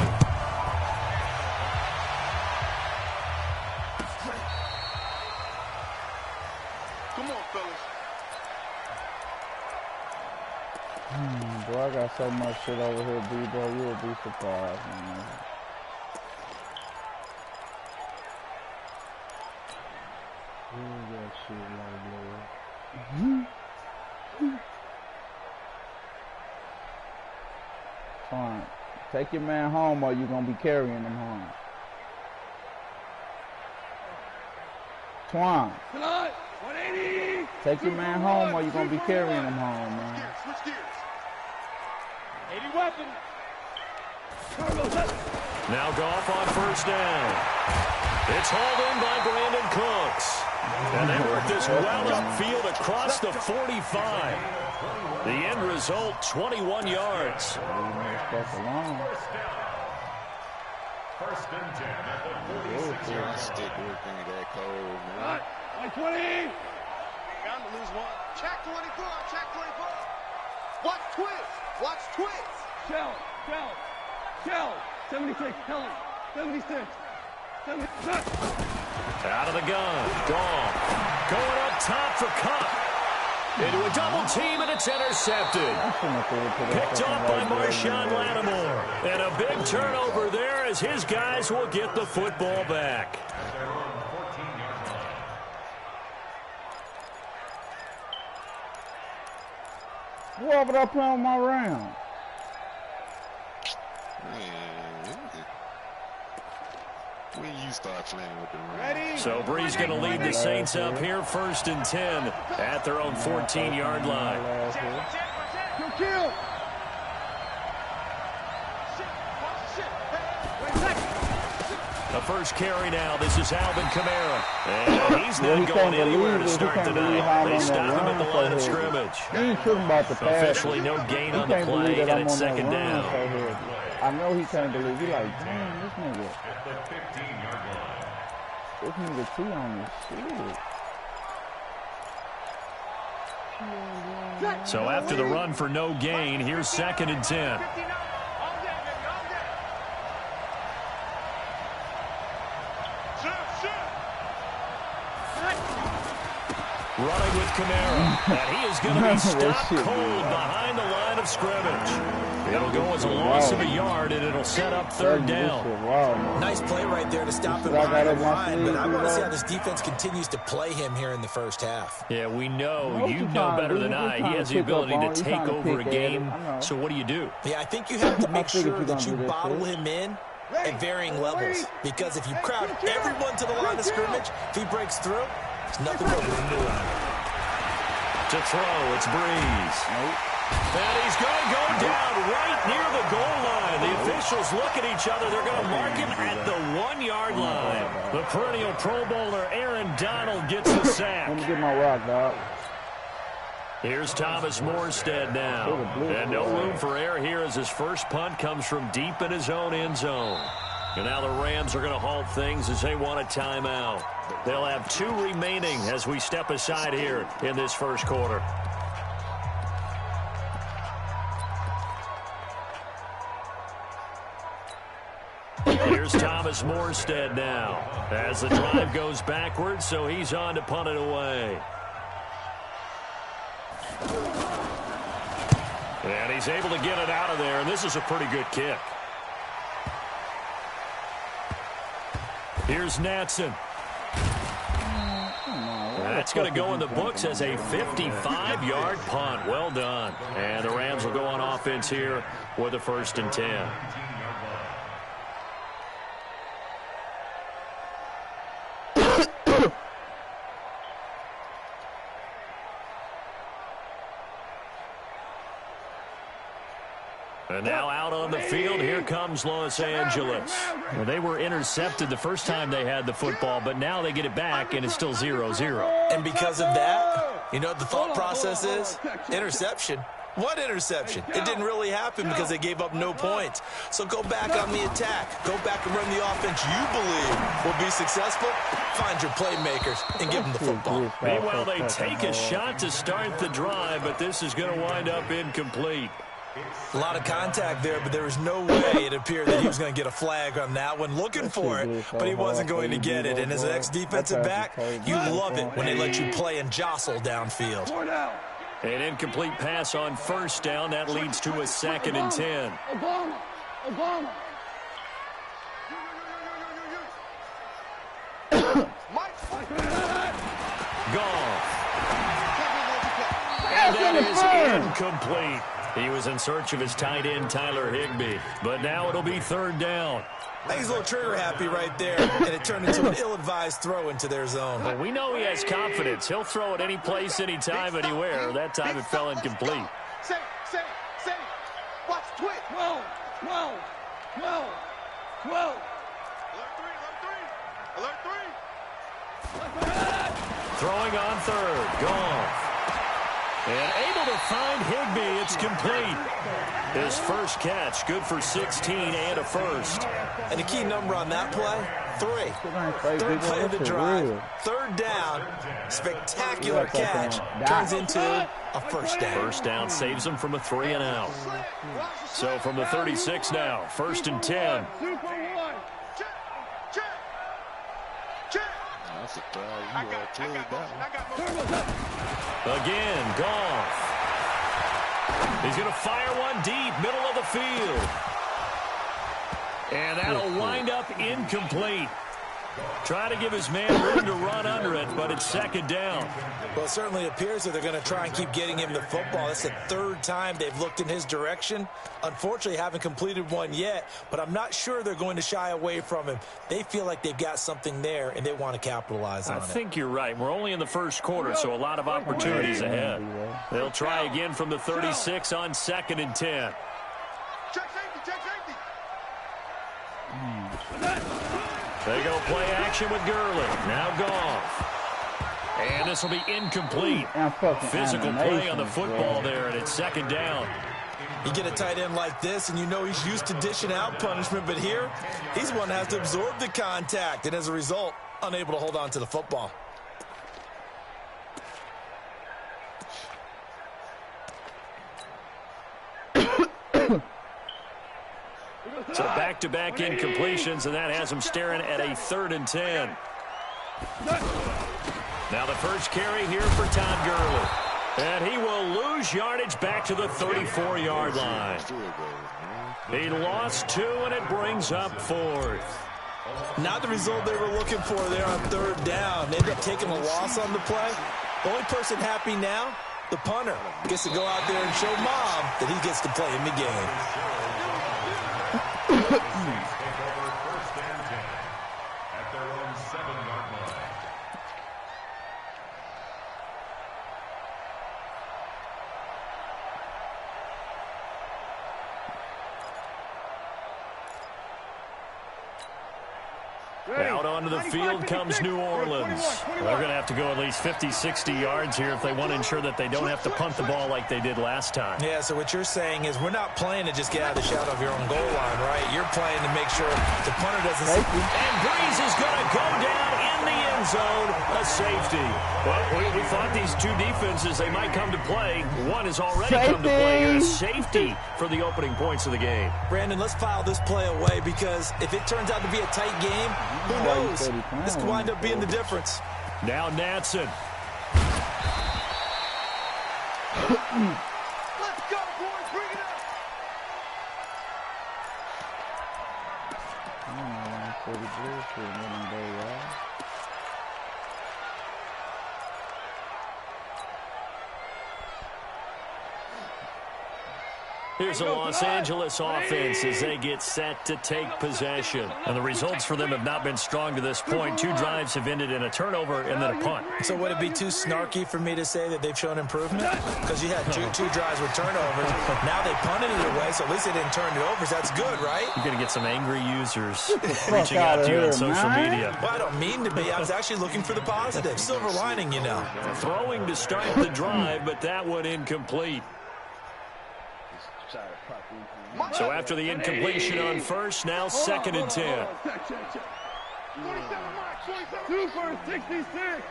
Bro, I got so much shit over here, B-Bro, you'll be surprised, man. You ain't got shit like that. Fine. Take your man home or you're gonna be carrying him home. Twan. Take your man home or you're going to be carrying him home, man. Switch gears. 80 weapon. Now Goff on first down. It's hauled in by Brandon Cooks. And they work this well upfield across the 45. The end result, 21 yards. First and 10 at the 46-yard stick working that cold, man. 120. Got to lose one. Check 24. Check 24. Watch twist. Watch twist. Shell. 76. Kelly. 76. 76. Out of the gun. Goff. Going up top for Cup. Into a double team, and it's intercepted. Picked off by Marshawn Lattimore. And a big turnover there as his guys will get the football back. Why would I play on my round? When you start playing with the round. So Bree's going to lead the Saints up here, 1st and 10 at their own 14-yard line. Kill. The first carry now. This is Alvin Kamara. And he's not going anywhere to start the night. They stop him at the line of scrimmage. He ain't tripping about the pass. Officially no gain on the play, and it's second down. I know he can't believe. He like, damn, this nigga. This nigga too on this shit. So after the run for no gain, here's 2nd and 10. Running with Kamara, and he is going to be stopped cold behind the line of scrimmage. It'll go as a loss of a yard, and it'll set up 3rd down. Nice play right there to stop him behind the line, but I want to see how this defense continues to play him here in the first half. Yeah, we know. You know better than I. He has the ability to take over a game, so what do you do? Yeah, I think you have to make sure that you bottle him in at varying levels, because if you crowd everyone to the line of scrimmage, if he breaks through, there's nothing but room to run. To throw, it's Breeze. And he's going to go down right near the goal line. The officials look at each other. They're going to mark him at the 1-yard line. The perennial Pro Bowler Aaron Donald gets the sack. Let me get my rock, dog. Here's Thomas Morstead now. And no room for error here as his first punt comes from deep in his own end zone. And now the Rams are going to halt things as they want a timeout. They'll have 2 remaining as we step aside here in this first quarter. Here's Thomas Morstead now as the drive goes backwards, so he's on to punt it away. And he's able to get it out of there, and this is a pretty good kick. Here's Natson. That's going to go in the books as a 55-yard punt. Well done. And the Rams will go on offense here with a 1st and 10. And now out on the field, here comes Los Angeles. Well, they were intercepted the first time they had the football, but now they get it back, and it's still 0-0. And because of that, you know what the thought process is? Interception. What interception? It didn't really happen because they gave up no points. So go back on the attack. Go back and run the offense you believe will be successful. Find your playmakers and give them the football. Meanwhile, they take a shot to start the drive, but this is going to wind up incomplete. A lot of contact there, but there was no way it appeared that he was going to get a flag on that one. Looking for it, but he wasn't going to get it. And as an ex-defensive back, you love it when they let you play and jostle downfield. An incomplete pass on first down. That leads to a 2nd and 10. Obama. Goff. And that is incomplete. He was in search of his tight end, Tyler Higbee. But now it'll be 3rd down. I think he's a little trigger happy right there, and it turned into an ill-advised throw into their zone. Well, we know he has confidence. He'll throw it any place, anytime, anywhere. That time it fell incomplete. Say. Watch twitch. Whoa. Alert 3. Throwing on 3rd. Goff. And able to find Higbee. It's complete. His first catch, good for 16 and a first. And the key number on that play, 3. 3rd play of the drive. 3rd down. Spectacular catch. Turns into a first down. First down saves him from a 3 and out. So from the 36 now, 1st and 10. That's a Again, Goff. He's going to fire one deep, middle of the field. And that'll wind up incomplete. Try to give his man room to run under it, but it's 2nd down. Well, it certainly appears that they're going to try and keep getting him the football. That's the 3rd time they've looked in his direction. Unfortunately, haven't completed one yet, but I'm not sure they're going to shy away from him. They feel like they've got something there, and they want to capitalize on it. I think you're right. We're only in the 1st quarter, so a lot of opportunities ahead. They'll try again from the 36 on 2nd and 10. Check safety. They go play action with Gurley. Now Goff. And this will be incomplete. Physical play on the football there, and it's 2nd down. You get a tight end like this, and you know he's used to dishing out punishment, but here, he's one that has to absorb the contact, and as a result, unable to hold on to the football. So back-to-back incompletions, and that has him staring at a 3rd and 10. Now the first carry here for Todd Gurley. And he will lose yardage back to the 34-yard line. He lost 2, and it brings up 4th. Not the result they were looking for there on 3rd down. They ended up taking a loss on the play. The only person happy now, the punter, gets to go out there and show Mom that he gets to play in the game. Out onto the field comes New Orleans. They're going to have to go at least 50, 60 yards here if they want to ensure that they don't have to punt the ball like they did last time. Yeah, so what you're saying is we're not playing to just get out of the shadow of your own goal line, right? You're playing to make sure the punter doesn't... And Breeze is going to go down in the end zone, a safety. Well, we thought these two defenses, they might come to play. One has already come to play here. A safety for the opening points of the game. Brandon, let's file this play away because if it turns out to be a tight game, who knows? This could wind up being the difference. Now Natson. Let's go, boys. Bring it up. Here's the Los Angeles offense as they get set to take possession. And the results for them have not been strong to this point. 2 drives have ended in a turnover and then a punt. So would it be too snarky for me to say that they've shown improvement? Because you had two drives with turnovers. Now they punted it away, so at least they didn't turn it over. So that's good, right? You're going to get some angry users reaching out to you on social media. Well, I don't mean to be. I was actually looking for the positive. Silver lining, you know. Throwing to start the drive, but that one incomplete. So after the incompletion on first, now 2nd and 10. 2 for 66.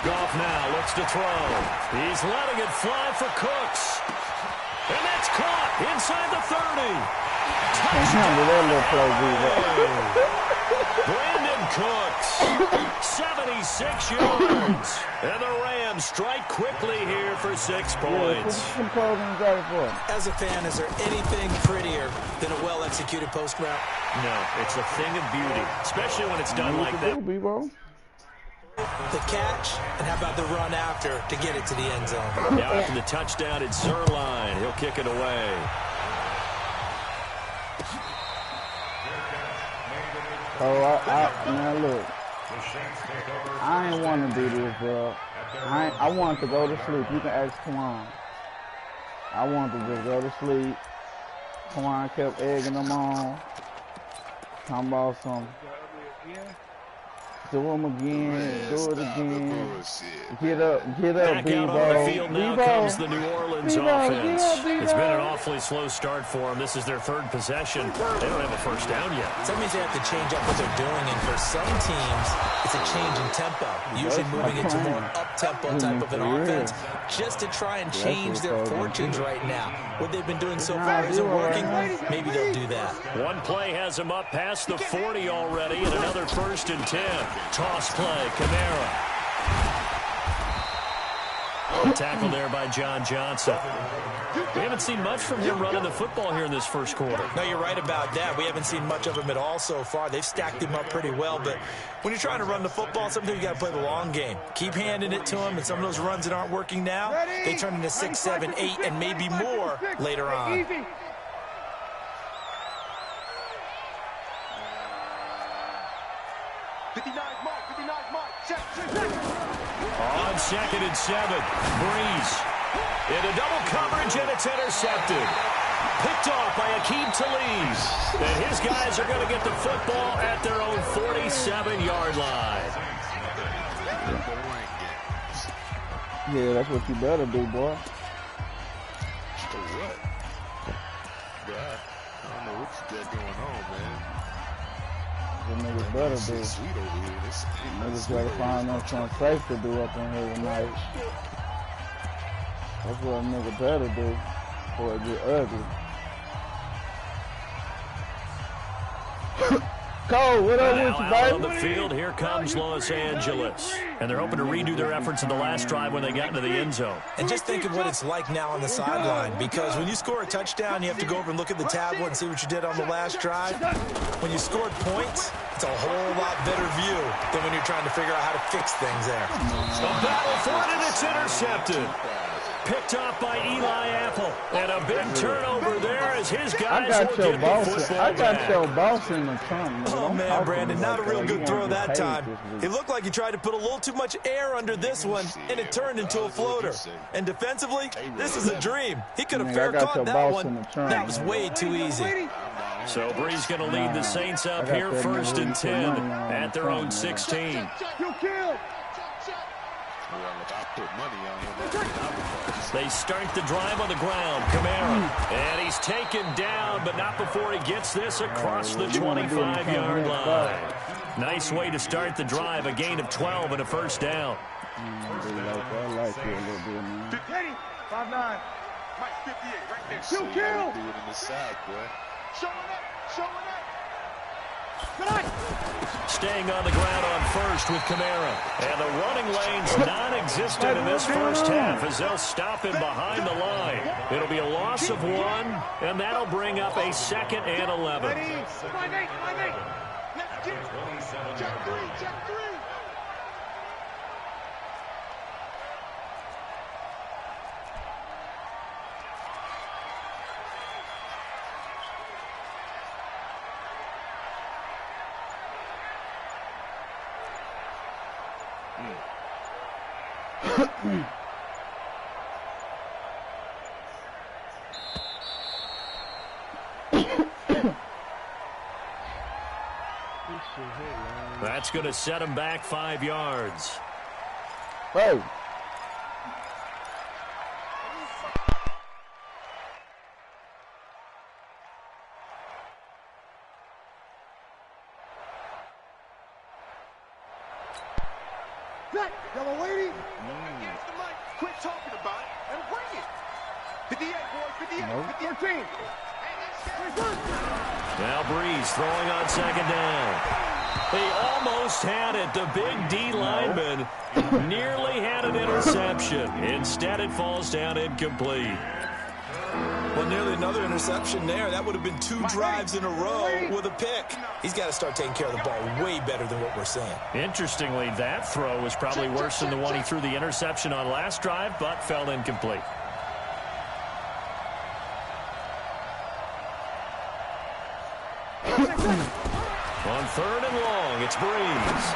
Goff now looks to throw. He's letting it fly for Cooks. And that's caught inside the 30. Brandon Cooks, 76 yards. And the Rams strike quickly here for 6 points. As a fan, is there anything prettier than a well-executed post route? No, it's a thing of beauty, especially when it's done like that. The catch, and how about the run after to get it to the end zone? Now after the touchdown, it's Zerline. He'll kick it away. So, now look, I ain't want to do this, bro. I want to go to sleep. You can ask Quan. I want to just go to sleep. Quan kept egging them on. Talking about some. Do them again, do it again. Get up, Back out on the field now comes the New Orleans offense. It's been an awfully slow start for them. This is their third possession. They don't have a first down yet. So that means they have to change up what they're doing, and for some teams, it's a change in tempo. Usually moving into more up-tempo type of an offense just to try and change their fortunes right now. What they've been doing so far isn't working. Maybe they'll do that. One play has them up past the 40 already, and another 1st and 10. Toss play, Kamara. Tackle there by John Johnson. We haven't seen much from him running the football here in this first quarter. No, you're right about that. We haven't seen much of him at all so far. They've stacked him up pretty well, but when you're trying to run the football, sometimes you got to play the long game. Keep handing it to him, and some of those runs that aren't working now, they turn into 6, 7, 8, and maybe more later on. On 2nd and 7, Breeze. Into double coverage, and it's intercepted. Picked off by Akeem Talib. And his guys are going to get the football at their own 47-yard line. Yeah, that's what you better do, boy. What? I don't know what you got going on, man. The niggas better do. Niggas gotta find them something safe to do up in here tonight. That's what a nigga better do before it get ugly. Cole, what up with you, baby? On the field, here comes Los Angeles. And they're hoping to redo their efforts in the last drive when they got into the end zone. And just think of what it's like now on the sideline, because when you score a touchdown, you have to go over and look at the tablet and see what you did on the last drive. When you scored points, it's a whole lot better view than when you're trying to figure out how to fix things there. A battle for it, and it's intercepted. Picked off by Eli Apple. And a big turnover there as his guys will get the football I got your boss in the front. Oh, man, Brandon, not a real good throw that time. It looked like he tried to put a little too much air under this one, and it turned into a floater. And defensively, this is a dream. He could have fair caught that one. That was way too easy. So Breeze going to lead the Saints up here 1st and 10 at their own 16. They start the drive on the ground. Kamara. And he's taken down, but not before he gets this across the 25-yard line. Nice way to start the drive. A gain of 12 and a 1st down. I like it a little bit, man. 5'9". Mike 58 right there. Kill. Do it in the side, boy. Showing up. Staying on the ground on 1st with Kamara. And the running lane's non-existent in this first half as they'll stop him behind the line. It'll be a loss of 1, and that'll bring up a 2nd and 11. Let's get it. Check 3. That's going to set him back 5 yards. Hey. Yellow lady. Against the mic. Quit talking about it and bring it. 58, boys. 58. 13. Now Breeze throwing on 2nd down. He almost had it. The big D lineman nearly had an interception. Instead, it falls down incomplete. Well, nearly another interception there. That would have been 2 drives in a row with a pick. He's got to start taking care of the ball way better than what we're saying. Interestingly, that throw was probably worse than the one he threw the interception on last drive, but fell incomplete. On 3rd and long, it's Breeze.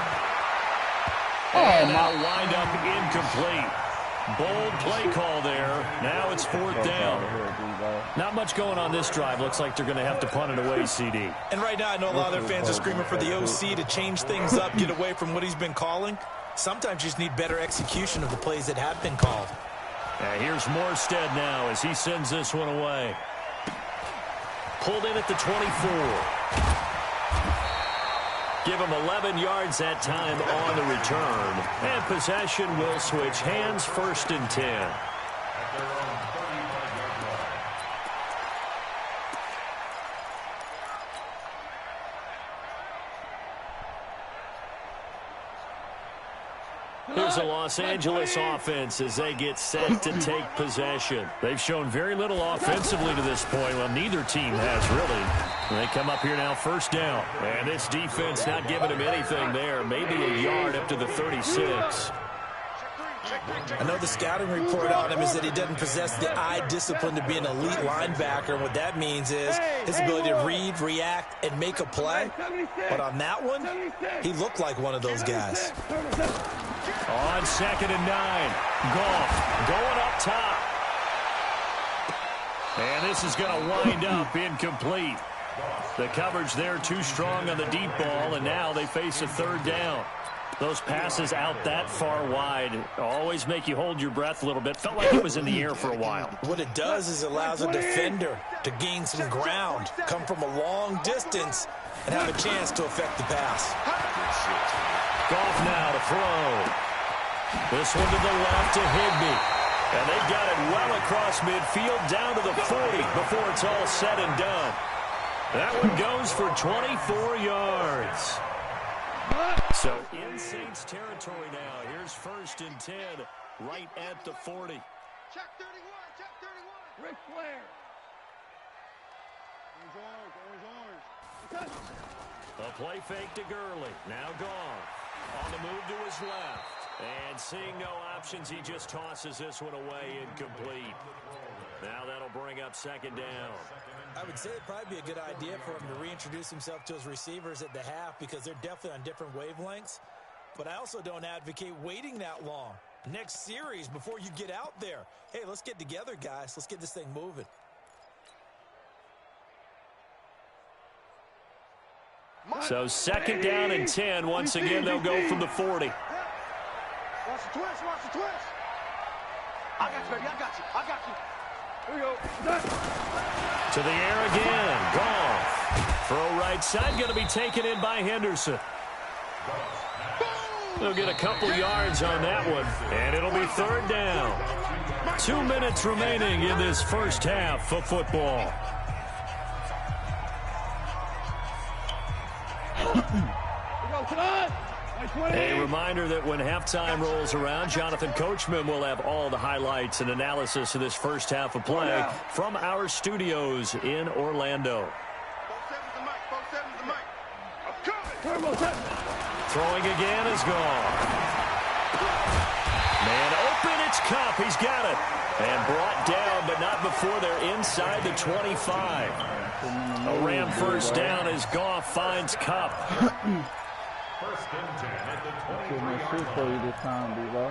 And that'll wind up incomplete. Bold play call there. Now it's 4th down. Not much going on this drive. Looks like they're going to have to punt it away, CD. And right now, I know a lot of their fans are screaming for the OC to change things up, get away from what he's been calling. Sometimes you just need better execution of the plays that have been called. Here's Morstead now as he sends this one away. Pulled in at the 24. Give him 11 yards that time on the return. And possession will switch hands, 1st and 10. Here's a Los Angeles offense as they get set to take possession. They've shown very little offensively to this point. Well, neither team has really. They come up here now, 1st down. And this defense not giving him anything there. Maybe a yard up to the 36. I know the scouting report on him is that he doesn't possess the eye discipline to be an elite linebacker. And what that means is his ability to read, react, and make a play. But on that one, he looked like one of those guys. On 2nd and 9, Goff going up top. And this is going to wind up incomplete. The coverage there too strong on the deep ball, and now they face a 3rd down. Those passes out that far wide always make you hold your breath a little bit. Felt like it was in the air for a while. What it does is it allows a defender to gain some ground, come from a long distance, and have a chance to affect the pass. Goff now to throw. This one to the left to Higbee. And they've got it well across midfield down to the 40 before it's all said and done. That one goes for 24 yards. So in Saints territory now. Here's 1st and 10 right at the 40. Check 31, check 31. Ric Flair. Orange. A play fake to Gurley. Now Goff on the move to his left. And seeing no options, he just tosses this one away incomplete. Now that'll bring up 2nd down. I would say it'd probably be a good idea for him to reintroduce himself to his receivers at the half because they're definitely on different wavelengths. But I also don't advocate waiting that long. Next series, before you get out there. Hey, let's get together, guys. Let's get this thing moving. So 2nd down and 10. Once again, they'll go from the 40. Watch the twist, watch the twist. I got you, baby, I got you, I got you. Here we go. To the air again. Goff. Throw right side, going to be taken in by Henderson. They'll get a couple yards on that one, and it'll be 3rd down. 2 minutes remaining in this first half of football. A reminder that when halftime rolls around, Jonathan Coachman will have all the highlights and analysis of this first half of play from our studios in Orlando. Throwing again is gone. Man open, it's Cup. He's got it. And brought down, but not before they're inside the 25. A Ram 1st down as Goff finds Cup. 1st and 10 at the 20. I'm shoot for you this time, D-Lo.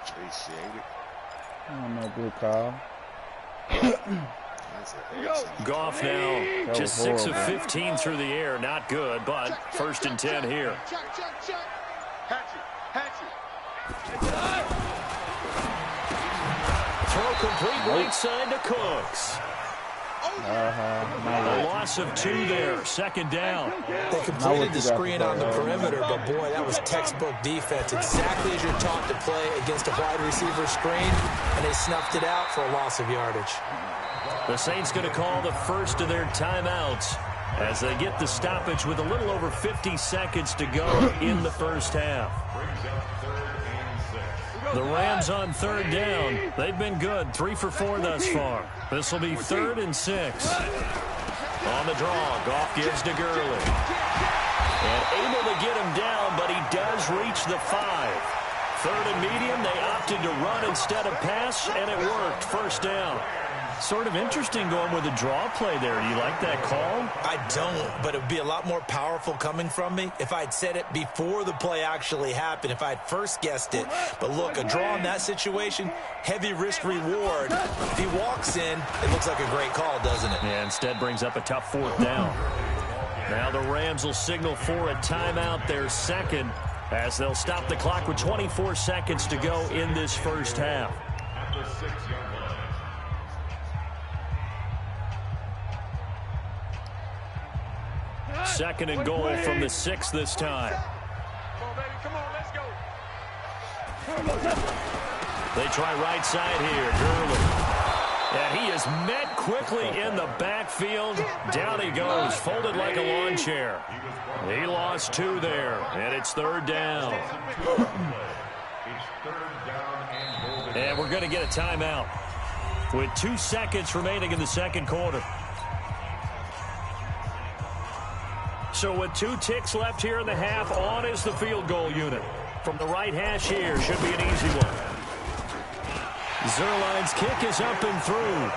Appreciate it. No good call. Goff now just 6 of 15 through the air. Not good, but 1st and 10 here. Check. Hatchet. Throw complete right side to Cooks. A loss of 2 there. 2nd down. They completed the screen on the perimeter, but boy, that was textbook defense. Exactly as you're taught to play against a wide receiver screen, and they snuffed it out for a loss of yardage. The Saints going to call the first of their timeouts. as they get the stoppage with a little over 50 seconds to go in the first half. The Rams on third down. They've been good, 3 for 4 thus far. This will be 3rd and 6. On the draw, Goff gives to Gurley. And able to get him down, but he does reach the 5. 3rd and medium, they opted to run instead of pass, and it worked. First down. Sort of interesting going with a draw play there. Do you like that call? I don't, but it would be a lot more powerful coming from me if I'd said it before the play actually happened, if I'd first guessed it. But look, a draw in that situation, heavy risk reward. If he walks in, it looks like a great call, doesn't it? Yeah, instead brings up a tough 4th down. Now the Rams will signal for a timeout, their second, as they'll stop the clock with 24 seconds to go in this first half. Second and goal from the 6 this time. Come on, baby. Come on, let's go. They try right side here. Gurley. And he is met quickly in the backfield. Down he goes, folded like a lawn chair. He lost 2 there, and it's 3rd down. And we're going to get a timeout with 2 seconds remaining in the second quarter. So with 2 ticks left here in the half, on is the field goal unit. From the right hash here, should be an easy one. Zerline's kick is up and through.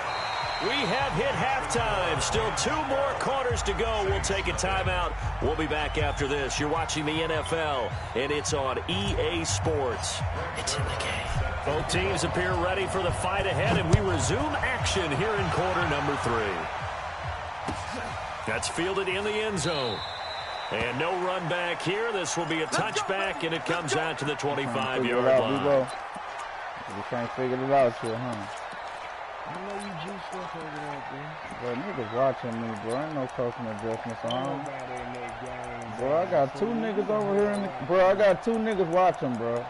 We have hit halftime. Still 2 more quarters to go. We'll take a timeout. We'll be back after this. You're watching the NFL, and it's on EA Sports. It's in the game. Both teams appear ready for the fight ahead, and we resume action here in quarter number 3. That's fielded in the end zone. And no run back here. This will be a touchback, and it comes out to the 25-yard line. We can't figure it out here, huh? I know you juiced up over there, bro. Niggas watching me, bro. Ain't no coaching adjustments on. Nobody in that game, bro, I got 2 niggas over here in the... Bro, I got 2 niggas watching, bro.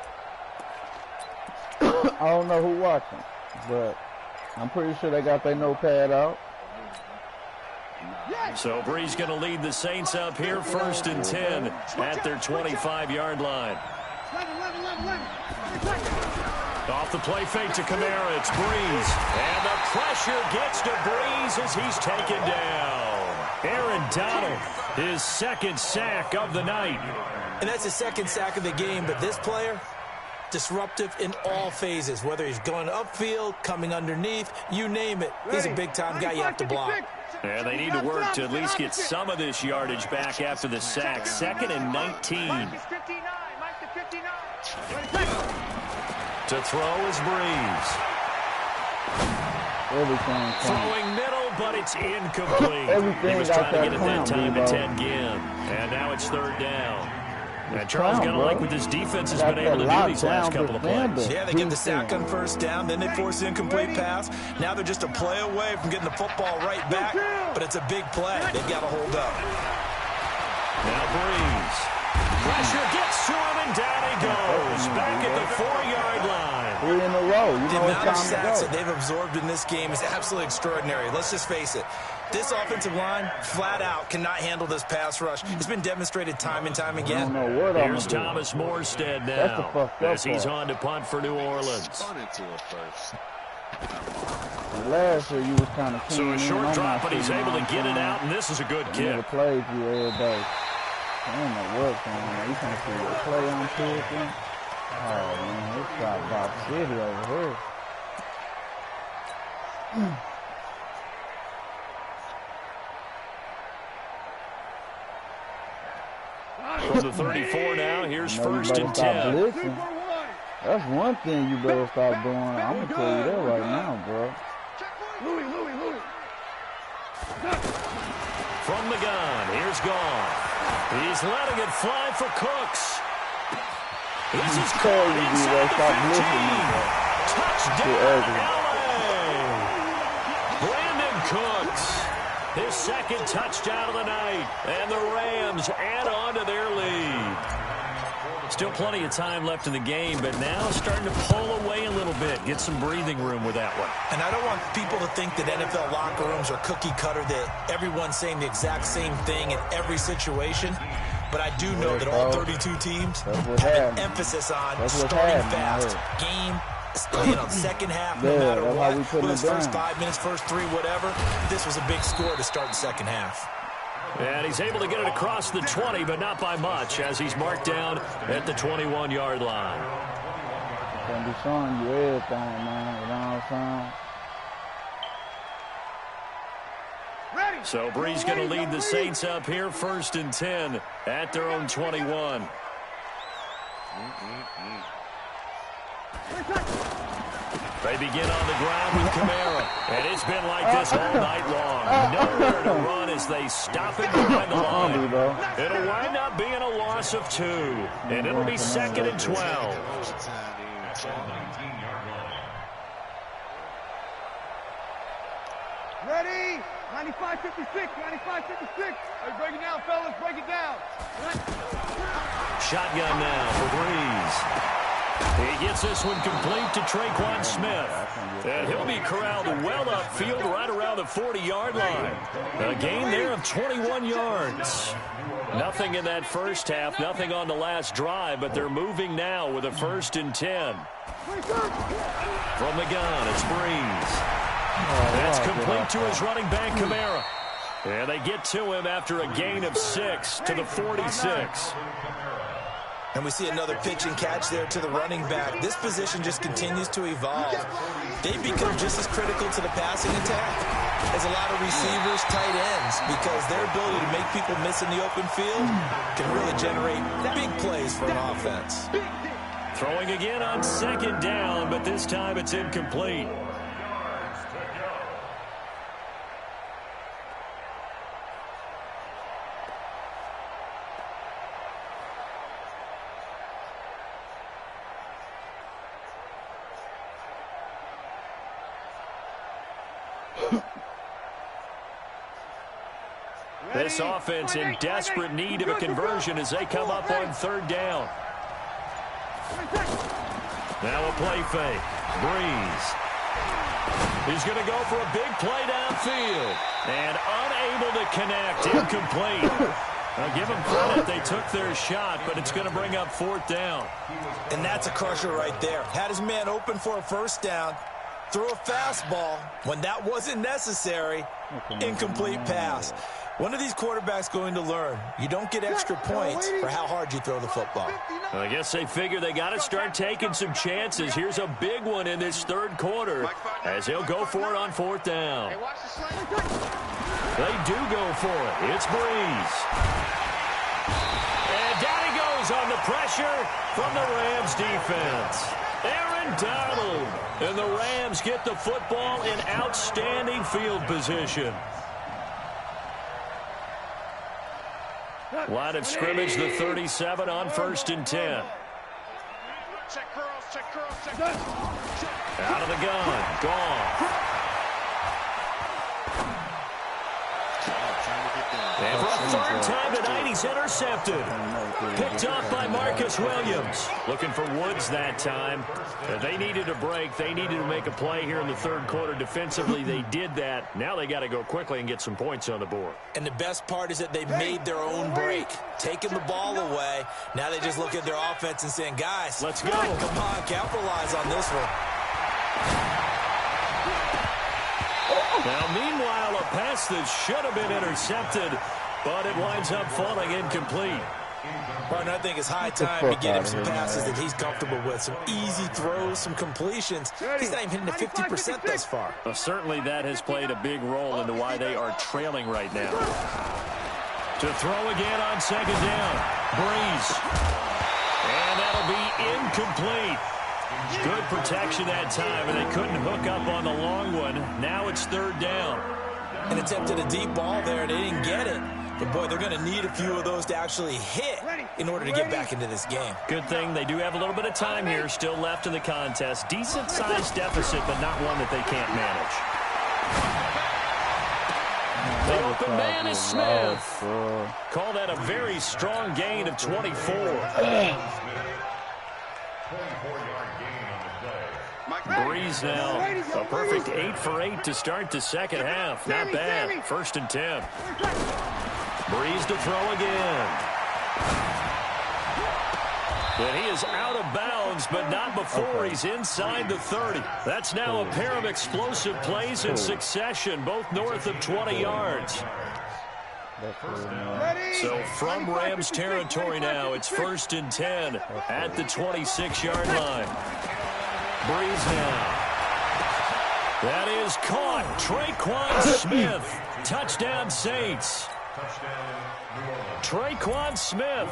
I don't know who watching, but I'm pretty sure they got their notepad out. So Bree's going to lead the Saints up here, 1st and 10 at their 25-yard line. Off the play fake to Kamara, it's Breeze. And the pressure gets to Breeze as he's taken down. Aaron Donald, his 2nd sack of the night. And that's his 2nd sack of the game, but this player, disruptive in all phases, whether he's going upfield, coming underneath, you name it. He's a big-time guy you have to block. And they need to work to at least get some of this yardage back after the sack. 2nd and 19. To throw is Breeze. Throwing middle, but it's incomplete. He was trying to get it that time to 10 again. And now it's 3rd down. And Charles going to like what this defense has been able to do these last couple of plays. Yeah, they get the sack on 1st down, then they force the incomplete pass. Now they're just a play away from getting the football right back, but it's a big play. They've got to hold up. Now Breeze. Pressure gets to him, and down he goes. Back at the 4-yard line. 3 in a row. You the know amount of it's time sacks to go. that they've absorbed in this game is absolutely extraordinary. Let's just face it. This offensive line, flat out, cannot handle this pass rush. It's been dedemonstrated time and time again. Here's Thomas Morstead now as he's on to punt for New Orleans. Last year you was kind of so a short drop, but he's able to get it out, and this is a good kick. The plays you every day. I don't know what's going on. You can't see the play on Torrian. Oh man, it's got Bob City over here. From the 34 now, here's 1st and 10. Blitzing. That's one thing you better stop doing. I'm going to tell you that right now, bro. From the gun, here's Gone. He's letting it fly for Cooks. This is caught inside the 15. Touchdown, LA. Brandon Cooks. His 2nd touchdown of the night, and the Rams add on to their lead. Still plenty of time left in the game, but now starting to pull away a little bit. Get some breathing room with that one. And I don't want people to think that NFL locker rooms are cookie cutter, that everyone's saying the exact same thing in every situation. But I do know that all 32 teams have an emphasis on starting fast. Game, second half, no matter what. Whether it's first 5 minutes, first 3, whatever. This was a big score to start the second half. And he's able to get it across the 20, but not by much, as he's marked down at the 21-yard line. Gonna be showing you everything, man. You know what I'm saying? So Bree's going to lead the Saints up here, 1st and 10 at their own 21. They begin on the ground with Kamara, and it's been like this all night long. Nowhere to run as they stop it behind the line. It'll wind up being a loss of 2, and it'll be 2nd and 12. Ready? 95-56, 95-56. Hey, break it down, fellas, break it down. Shotgun now for Breeze. He gets this one complete to Traquan Smith. And he'll be corralled well upfield right around the 40-yard line. A gain there of 21 yards. Nothing in that first half, nothing on the last drive, but they're moving now with a 1st and 10. From the gun, it's Breeze. That's complete to his running back, Kamara. And they get to him after a gain of 6 to the 46. And we see another pitch and catch there to the running back. This position just continues to evolve. They become just as critical to the passing attack as a lot of receivers, tight ends, because their ability to make people miss in the open field can really generate big plays for an offense. Throwing again on 2nd down, but this time it's incomplete. This offense in desperate need of a conversion as they come up on 3rd down. Now a play fake. Breeze. He's going to go for a big play downfield. And unable to connect. Incomplete. I'll give them credit. They took their shot, but it's going to bring up 4th down. And that's a crusher right there. Had his man open for a 1st down. Threw a fastball when that wasn't necessary. Incomplete pass. One of these quarterbacks going to learn. You don't get extra points for how hard you throw the football. Well, I guess they figure they got to start taking some chances. Here's a big one in this 3rd quarter as he'll go for it on 4th down. They do go for it. It's Breeze. And down he goes on the pressure from the Rams defense. Aaron Donald. And the Rams get the football in outstanding field position. Line of scrimmage, the 37 on 1st and 10. Check curls, check curls, check Out of the gun. Gone. And for a 3rd time tonight, he's intercepted. Picked off by Marcus Williams. Looking for Woods that time. They needed a break. They needed to make a play here in the 3rd quarter. Defensively, they did that. Now they got to go quickly and get some points on the board. And the best part is that they made their own break. Taking the ball away. Now they just look at their offense and saying, guys, let's go. Come on, capitalize on this one. Now, meanwhile, a pass that should have been intercepted, but it winds up falling incomplete. Partner, I think it's high time to get him some passes that he's comfortable with. Some easy throws, some completions. He's not even hitting the 50% thus far. Well, certainly that has played a big role into why they are trailing right now. To throw again on 2nd down. Breeze. And that'll be incomplete. Good protection that time, and they couldn't hook up on the long one. Now it's 3rd down. And attempted a deep ball there. They didn't get it. But, boy, they're going to need a few of those to actually hit in order to get back into this game. Good thing they do have a little bit of time here still left in the contest. Decent-sized deficit, but not one that they can't manage. The open man is Smith. Call that a very strong gain of 24. Breeze now, a perfect 8 for 8 to start the second half. Not bad. 1st and 10. Breeze to throw again. And he is out of bounds, but not before he's inside the 30. That's now a pair of explosive plays in succession, both north of 20 yards. So from Rams territory now, it's 1st and 10 at the 26-yard line. Breeze now. That is caught. Traquan Smith. Touchdown Saints. Traquan Smith,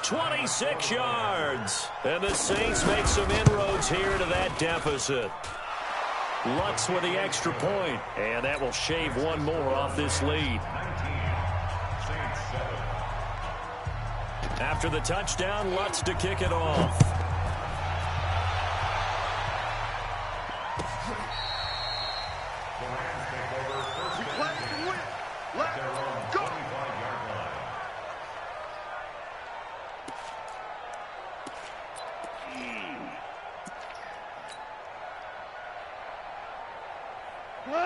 26 yards. And the Saints make some inroads here to that deficit. Lutz with the extra point, and that will shave one more off this lead. After the touchdown, Lutz to kick it off.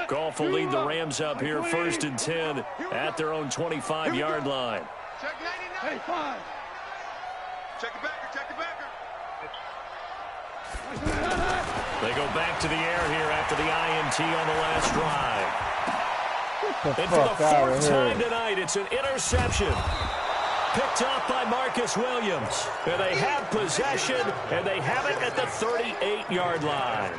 Goff will lead the Rams up here 1st and 10 at their own 25-yard line. Check 99. Check the backer, check the backer. They go back to the air here after the INT on the last drive. And for the 4th time tonight, it's an interception. Picked off by Marcus Williams. And they have possession, and they have it at the 38-yard line.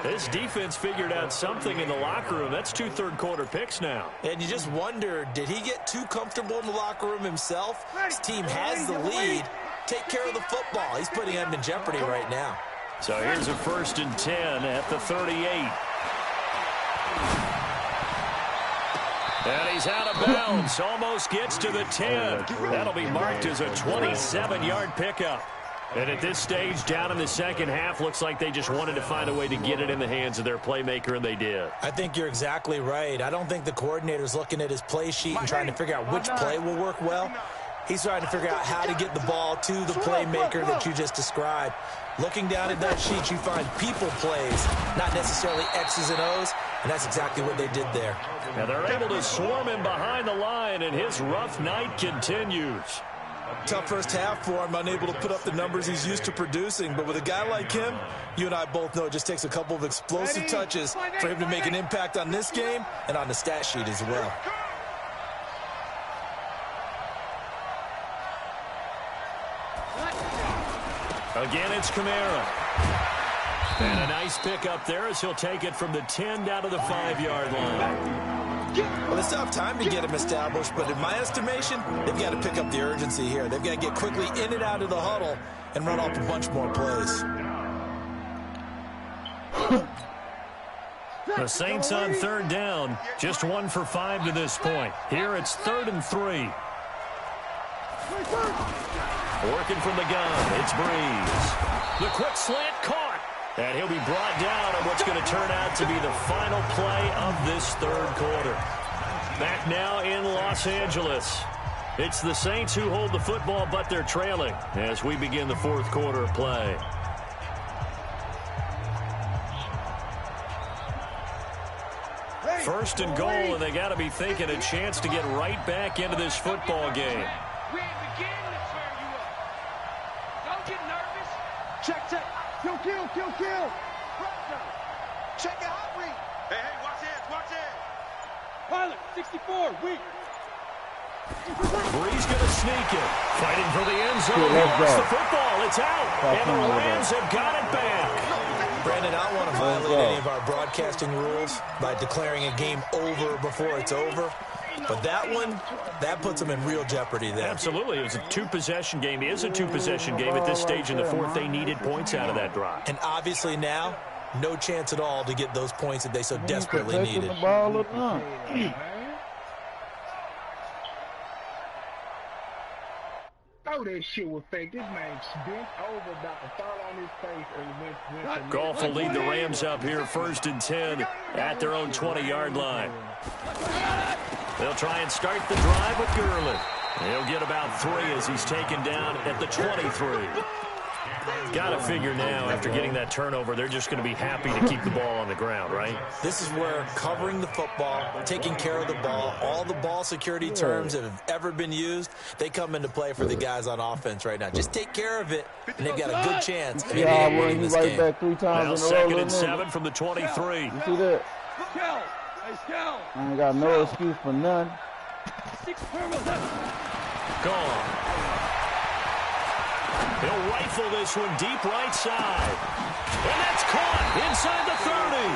This defense figured out something in the locker room. That's 2 third-quarter picks now. And you just wonder, did he get too comfortable in the locker room himself? His team has the lead. Take care of the football. He's putting them in jeopardy right now. So here's a 1st and 10 at the 38. And he's out of bounds. Almost gets to the 10. That'll be marked as a 27-yard pickup. And at this stage, down in the second half, looks like they just wanted to find a way to get it in the hands of their playmaker, and they did. I think you're exactly right. I don't think the coordinator's looking at his play sheet and trying to figure out which play will work well. He's trying to figure out how to get the ball to the playmaker that you just described. Looking down at that sheet, you find people plays, not necessarily X's and O's, and that's exactly what they did there. Now they're able to swarm him behind the line, and his rough night continues. Tough first half for him, unable to put up the numbers he's used to producing. But with a guy like him, you and I both know it just takes a couple of explosive touches for him to make an impact on this game and on the stat sheet as well. Again, it's Kamara. And a nice pickup there as he'll take it from the 10 down to the 5-yard line. Well, it's tough time to get him established, but in my estimation, they've got to pick up the urgency here. They've got to get quickly in and out of the huddle and run off a bunch more plays. The Saints on 3rd down, just 1 for 5 to this point. Here it's 3rd and 3. Working from the gun, it's Breeze. The quick slant caught. And he'll be brought down on what's going to turn out to be the final play of this 3rd quarter. Back now in Los Angeles. It's the Saints who hold the football, but they're trailing as we begin the 4th quarter of play. First and goal, and they got to be thinking a chance to get right back into this football game. We ain't beginning to tear you up. Don't get nervous. Check, check. Kill, kill, kill, kill. Check it out, Reed. Hey, hey, watch it, watch it. Pilot, 64, weak. Breeze going to sneak it. Fighting for the end zone. He wants the football. It's out. And the Rams have got it back. Brandon, I don't want to violate any of our broadcasting rules by declaring a game over before it's over. But that one, that puts them in real jeopardy there. Absolutely. It was a 2-possession game. It is a 2-possession game at this stage in the 4th. They needed points out of that drive. And obviously now, no chance at all to get those points that they so desperately needed. Throw that shit with fake. This man's bent over, about to fall on his face. And Goff will lead the Rams up here 1st and 10 at their own 20-yard line. They'll try and start the drive with Gurley. He'll get about 3 as he's taken down at the 23. Got to figure now, after getting that turnover, they're just going to be happy to keep the ball on the ground, right? This is where covering the football, taking care of the ball, all the ball security terms that have ever been used, they come into play for the guys on offense right now. Just take care of it, and they've got a good chance of winning this game. Back 3 times now second and 7 from the 23. You see that? I ain't got no excuse for none. Gone. He'll rifle this one deep right side. And that's caught inside the 30.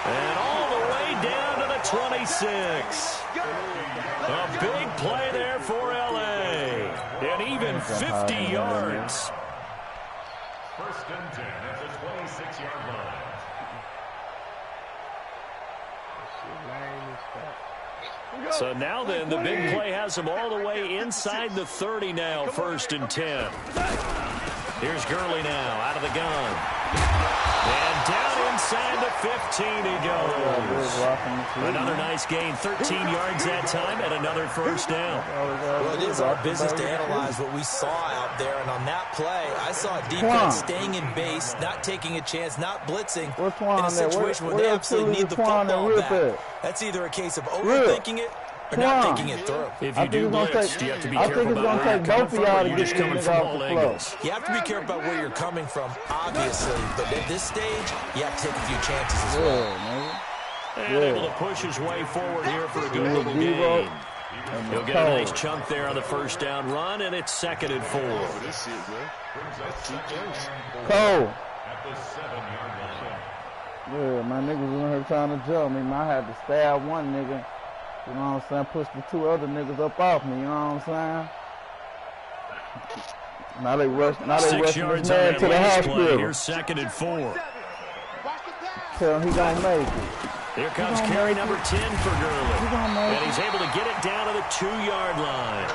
And all the way down to the 26. A big play there for L.A. And even 50 yards. First and 10 at the 26-yard line. So now then, the big play has them all the way inside the 30 now, first and 10. Here's Gurley now, out of the gun. And down inside the 15 he goes. Another nice gain, 13 yards that time, and another first down. Well, it is our business to analyze what we saw out there, and on that play, I saw a defense staying in base, not taking a chance, not blitzing in a situation where they absolutely need the football back. That's either a case of overthinking it or not thinking it through. If you do blitz, you have to be careful about where you're coming from, or you're just coming from all angles. You have to be careful about where you're coming from, obviously, but at this stage, you have to take a few chances as well. And able to push his way forward here for a good little gain. He'll get a nice chunk there on the first down run, and it's second and 4. Cole. Yeah, my niggas was in here trying to jump me. I had to stab one nigga. You know what I'm saying? Push the 2 other niggas up off me. You know what I'm saying? Now they rush this man to the hospital. Here's second and 4. Tell him he gonna make it. Here comes carry number 10 for Gurley. And he's able to get it down to the 2-yard line.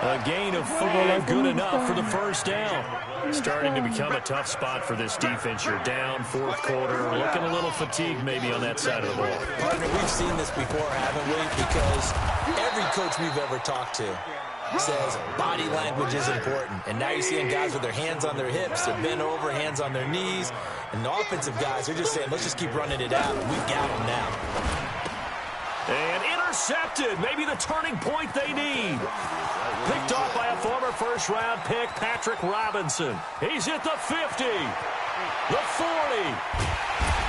A gain of 5, good enough for the first down. Starting to become a tough spot for this defense. You're down, fourth quarter, looking a little fatigued maybe on that side of the ball. Partner, we've seen this before, haven't we? Because every coach we've ever talked to says body language is important. And now you're seeing guys with their hands on their hips, they're bent over, hands on their knees. And the offensive guys are just saying, let's just keep running it out. We've got them now. And intercepted. Maybe the turning point they need. Picked off by a former first-round pick, Patrick Robinson. He's at the 50, the 40.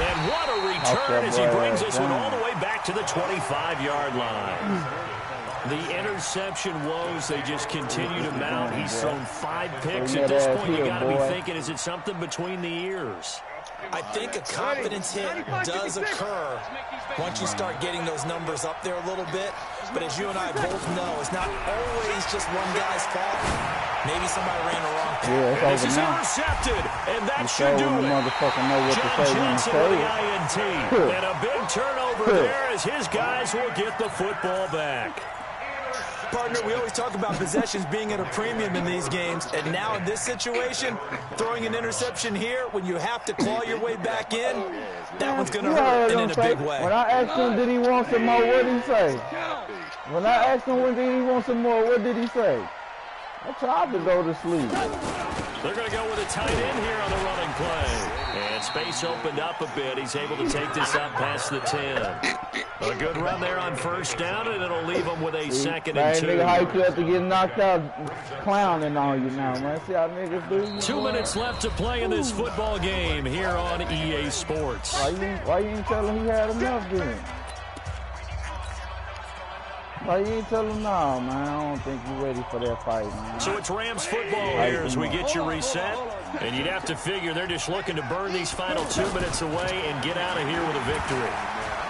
And what a return as he brings this one all the way back to the 25-yard line. The interception woes, they just continue to mount. He's thrown 5 picks at this point. You got to be thinking, is it something between the ears? I think a confidence hit does occur once you start getting those numbers up there a little bit. But as you and I both know, it's not always just one guy's fault. Maybe somebody ran the wrong path. Yeah, this is intercepted, and that should do it. John Johnson with the INT. And a big turnover there as his guys will get the football back. Partner, we always talk about possessions being at a premium in these games, and now in this situation, throwing an interception here when you have to claw your way back in, that one's going to hurt, and in a big way. When I asked him, did he want some more, what did he say? When I asked him, did he want some more, what did he say? I tried to go to sleep. They're going to go with a tight end here on the running play. And space opened up a bit. He's able to take this up past the 10. A good run there on first down, and it'll leave him with a second and 2. Nigga, how you have to get knocked out clowning on you now, man. See how niggas do? 2 minutes left to play in this football game here on EA Sports. Why you ain't tell him he had enough then? Why you ain't tell him no, man? I don't think you ready for that fight, man. So it's Rams football here as we get you reset. And you'd have to figure they're just looking to burn these final 2 minutes away and get out of here with a victory.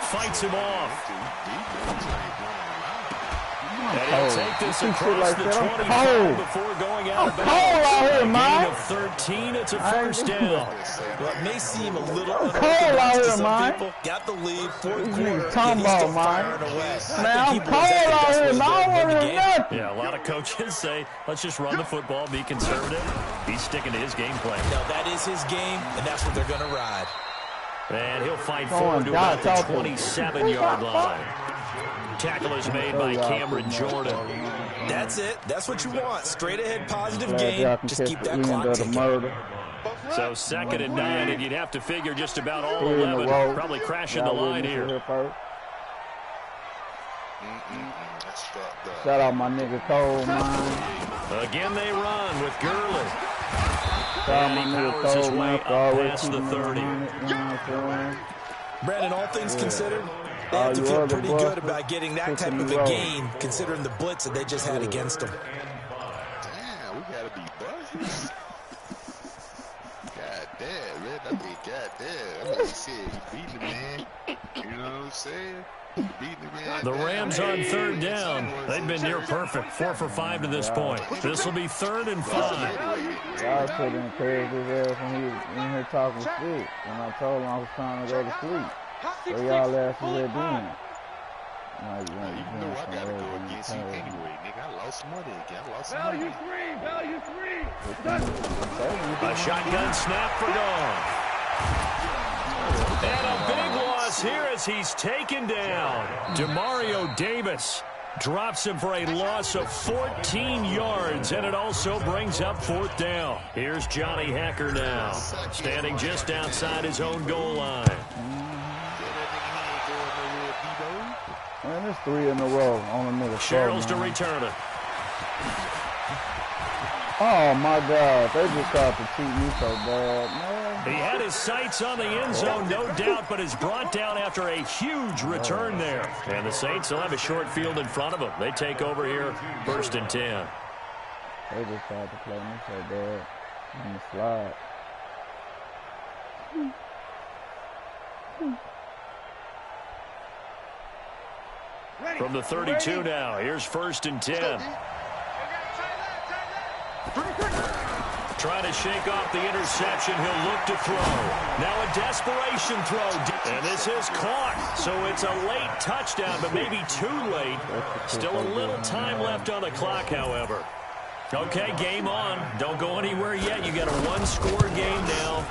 Fights him off. And he'll take this across the 25 before going out of bounds. A gain of 13, it's a first down. Well, it may seem a little unorthodox to some people. Got the lead, fourth quarter, and he's still firing away. Man, I'm cold out here, man. I don't want to do nothing. Yeah, a lot of coaches say, let's just run the football, be conservative. He's sticking to his game plan. No, that is his game, and that's what they're going to ride. And he'll fight forward to about the 27-yard line. tackle is made by Cameron Jordan. That's it. That's what you want. Straight ahead, positive game. Just keep that clock ticking. So 2nd and 9, and you'd have to figure just about all 11 probably crashing the line here. Shout out my nigga Cole, man. Again they run with Gurley. Shout out my nigga Cole, man. Past the 30. Brandon, all things considered, they have to feel pretty good about getting that type of a gain, considering the blitz that they just had against them. Damn, we gotta be buzzing. God damn, man. I mean, god damn. I mean, shit, he beat the man. You know what I'm saying? The Rams on 3rd down. They've been near perfect. 4 for 5 to this point. This will be 3rd and 5. Y'all could encourage his ass when he was in here talking shit. And I told him I was trying to go to sleep. So y'all asses there doing it. You know I gotta go against you anyway, nigga. I lost money again. I lost money. Value three. A shotgun snap for Goff. And a big loss here as he's taken down. Demario Davis drops him for a loss of 14 yards, and it also brings up 4th down. Here's Johnny Hacker now, standing just outside his own goal line. Man, it's 3 in a row on a nigga. Sherrills to return it. Oh my God, they just got to cheat me so bad, man. He had his sights on the end zone, no doubt, but is brought down after a huge return there. And the Saints will have a short field in front of them. They take over here, 1st and 10. They just tried to play me so bad on the slide. From the 32 now, here's 1st and 10. Trying to shake off the interception. He'll look to throw. Now a desperation throw. And this is caught. So it's a late touchdown, but maybe too late. Still a little time left on the clock, however. Okay, game on. Don't go anywhere yet. You got a 1-score game now.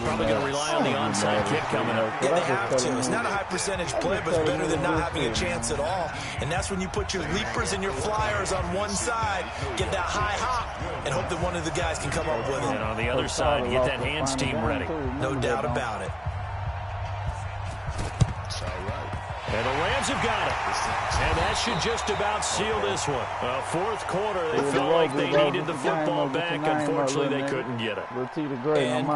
Probably going to rely on the onside kick coming up. Yeah, they have to. It's not a high percentage play, but it's better than not having a chance at all. And that's when you put your leapers and your flyers on one side, get that high hop, and hope that one of the guys can come up with it. And on the other side, get that hands team ready. No doubt about it. It's all right. And the Rams have got it. And that should just about seal this one. 4th quarter, they felt like they needed the football back. Unfortunately, they couldn't get it. And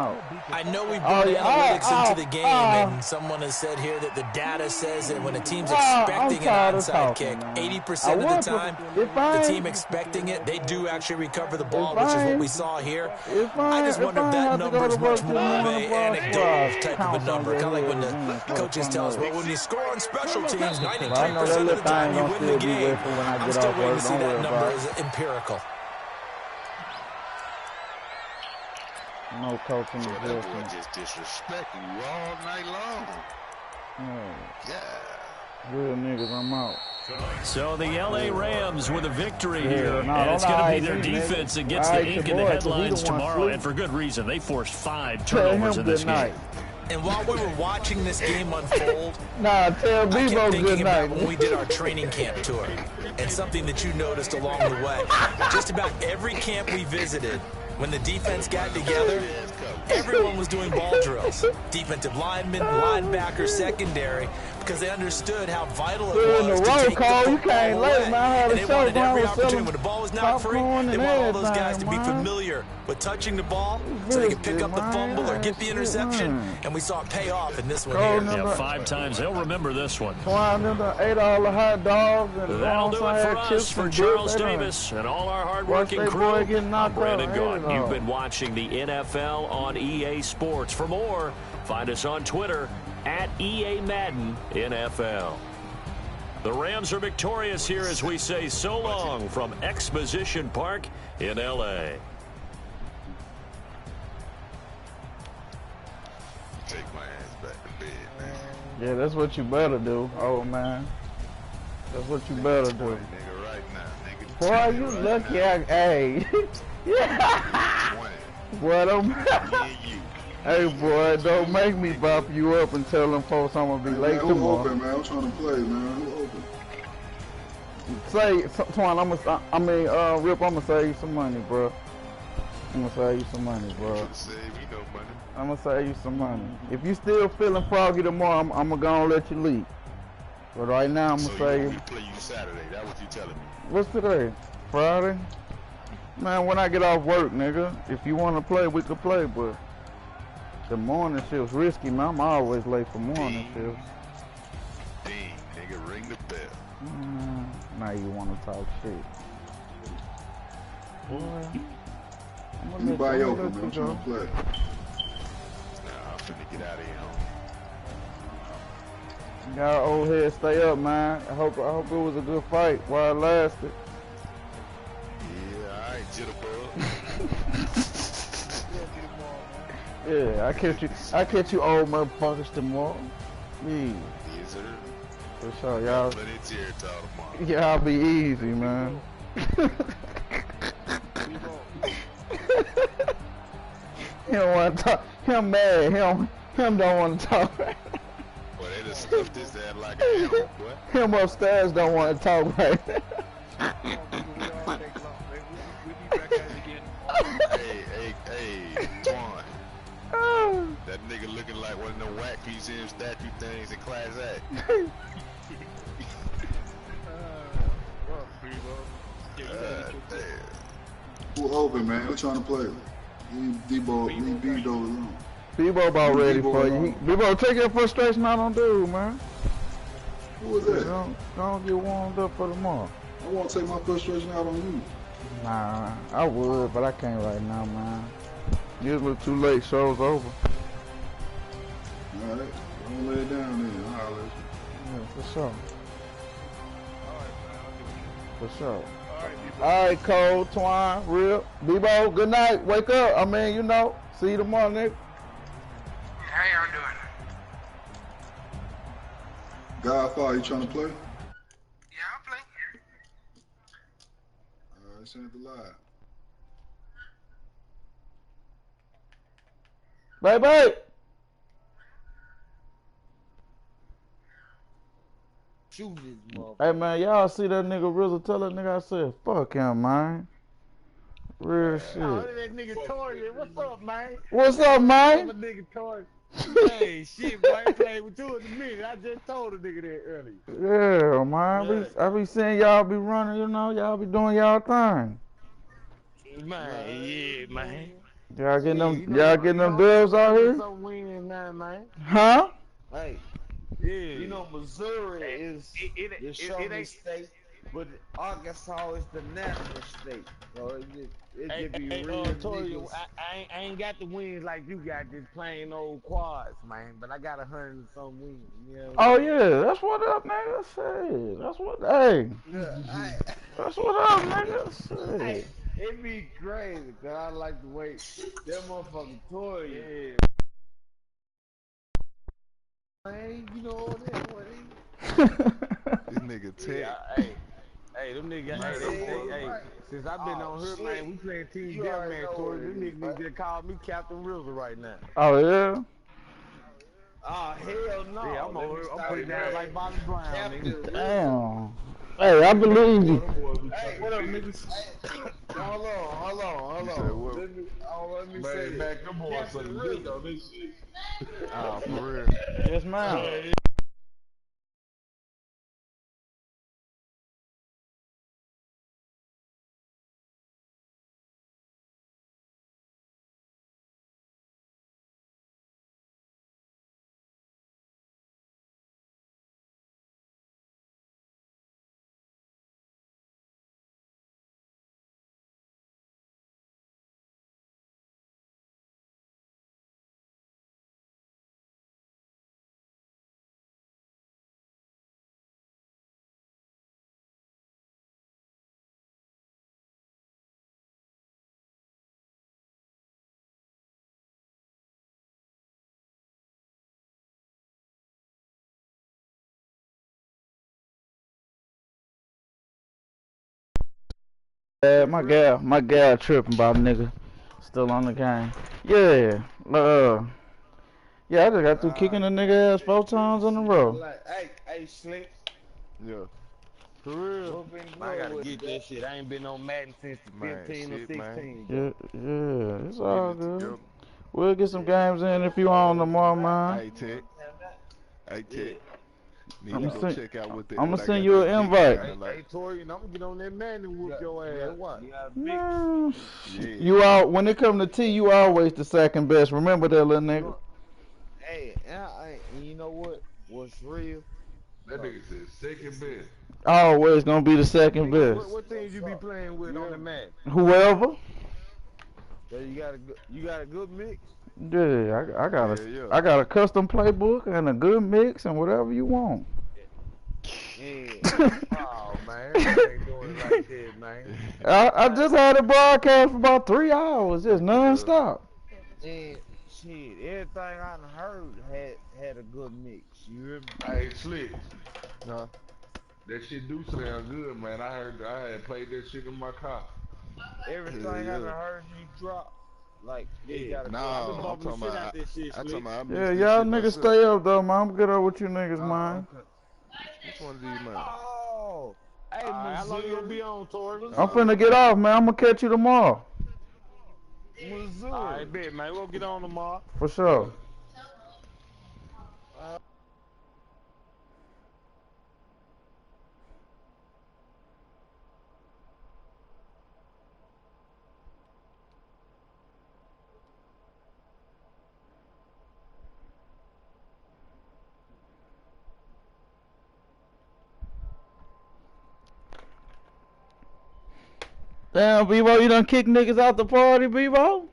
I know we brought analytics into the game, and someone has said here that the data says that when a team's expecting an onside kick, 80% of the time, the team expecting it, they do actually recover the ball, which is what we saw here. I just wonder if that number is much more of an anecdotal type of a number. Kind of like when the coaches tell us, well, when you score on special teams, 93% of the time you win the game. I'm still waiting to see that number as empirical. No coaching is that boy just disrespecting you all night long. Yeah. Real niggas, I'm out. So the L.A. Rams with a victory here, and it's going to be their defense that gets the ink in the headlines tomorrow, and for good reason. They forced 5 turnovers in this game. And while we were watching this game unfold, I kept thinking about when we did our training camp tour, and something that you noticed along the way. Just about every camp we visited, when the defense got together, everyone was doing ball drills. Defensive linemen, linebackers, secondary, because they understood how vital it was to take the football away. And they wanted every opportunity. When the ball was not free, they want all those guys to be familiar with touching the ball so they could pick up the fumble or get the interception. And we saw it pay off in this one here. Yeah, 5 times. They'll remember this one. Ate all the hot dogs. That'll do it for us, for Charles Davis and all our hard-working crew. I'm Brandon Gordon. You've been watching the NFL on EA Sports. For more, find us on Twitter at EA Madden NFL. The Rams are victorious here as we say so long from Exposition Park in L.A. Take my ass back to bed, man. Yeah, that's what you better do, old man. That's what you better do. Nigga, right now, nigga. Boy, you lucky. Hey. Yeah. Boy, don't. Hey, boy, don't make me bop you up and tell them folks I'm gonna be late tomorrow. Who open, man? I'm trying to play, man. Who open? Twan, Rip, I'm gonna save you some money, bro. I'm gonna save you some money, bro. I'm gonna save you some money. If you still feeling froggy tomorrow, I'm gonna go and let you leave. But right now, I'm gonna save you. So you play you Saturday? That's what you telling me? What's today? Friday? Man, when I get off work, nigga. If you wanna play, we can play, but the morning shift's risky, man. I'm always late for morning shifts. Ding, nigga, ring the bell. Now you wanna talk shit. Boy. Let me buy your man. I'm trying to play. Nah, I'm finna get out of here. Y'all old head stay up, man. I hope it was a good fight while it lasted. Yeah, alright, jitterbug. Yeah, I catch you old motherfuckers tomorrow. Yeah. Yes, sir. For sure, y'all. Plenty of tear talk tomorrow. Y'all be easy, man. He don't want to talk. Him mad. Him don't want to talk. Boy, they just stuffed his head like a animal, boy. Him upstairs don't want to talk right. Hey, Twan. That nigga looking like one of them whack museum statue things in Class A. Who open, man? Who trying to play? Leave D-Bo alone. Bebo about ready for you. Bebo, take your frustration out on dude, man. Who was that? Don't get warmed up for tomorrow. I won't take my frustration out on you. Nah, I would, but I can't right now, man. It's a little too late. Show's over. Alright, don't lay it down then. I'll holler at you. Yeah, for sure. For sure. Alright, Cole, Twine, Real. Bebo, good night. Wake up. I mean, you know. See you tomorrow, nigga. How y'all doing? Godfather, you trying to play? Yeah, I'll play. Alright, send it to live. Baby! Shoot this motherfucker. Hey, man, y'all see that nigga Rizzo? Tell that nigga I said, fuck him, man. Real shit. Oh, that nigga Torrian. What's up, man? What's up, man? I'm a nigga Torrian. Hey, shit, boy, I played with you in a minute. I just told a nigga that earlier. Yeah, man. I be seeing y'all be running, you know, y'all be doing y'all thing. Man, yeah, man. Y'all getting them bills out here? Some wins now, man. Huh? Hey, yeah. You know, Missouri is the shortest state, but Arkansas is the national state. So it be real Torrian, I ain't got the wins like you got, just plain old quads, man. But I got 100 and some wins. You know Oh yeah, that's what up, nigga. Say, that's what. Hey, that's what up, nigga. Say. It be crazy, cause I like the way that motherfucker Torrian. Yeah. Man, you know that way. This nigga Ted. Yeah, hey, them niggas, hey, since I've been on here, man, we playing team deathmatch, Torrian. Them niggas just called me Captain River right now. Oh yeah. Oh hell no! Yeah, I'm putting down like Bobby Brown, nigga. Damn. Hey, I believe you. Hey, what up, niggas? Hold on. Let me say this. Back them boys something good on this shit. Oh, for real. Yes, ma'am. My gal tripping about nigga. Still on the game. Yeah. Yeah, I just got through kicking a nigga ass 4 times in a row. Hey, Slick. Yeah. For real? I gotta get that shit. I ain't been on Madden since 15 or 16. Yeah, it's all good. We'll get some games in if you on tomorrow, man. Hey, Tech. Need to go check out what I'm gonna send you an invite. Hey, Torrian, I'm gonna get on that man and whoop your ass. What? No. You all, when it come to T, you always the second best. Remember that, little nigga. Hey, and you know what? What's real? That nigga said second best. Always gonna be the second best. What teams you be playing with on the match? Whoever. So you got a good mix. Yeah, I got a custom playbook and a good mix and whatever you want. Yeah. Oh man, I ain't doing it like that, man. I just had a broadcast for about 3 hours, just non-stop. And shit, everything I done heard had a good mix. You hear me? Hey, Slick. Huh? That shit do sound good, man. I had played that shit in my car. Everything I done heard you drop. Like, I'm talking about. Yeah, y'all niggas stay up though, man. I'm good up with you niggas, man. Which one of these, man? Oh, hey, how long you gonna be on, Torrian? I'm finna get off, man. I'm gonna catch you tomorrow. Missouri. All right, bet, man. We'll get on tomorrow. For sure. Damn, Bebo, you done kick niggas out the party, Bebo?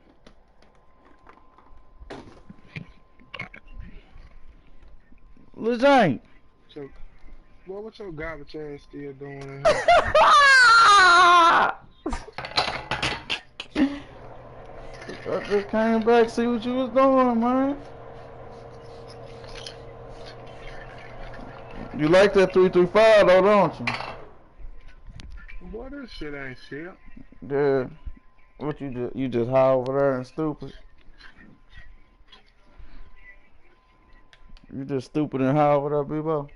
Lil Jane. So, what your garbage ass still doing in here? I just came back to see what you was doing, man. You like that 335 though, don't you? Boy, this shit ain't shit. Yeah. What you just high over there and stupid? You just stupid and high over there, Bebo?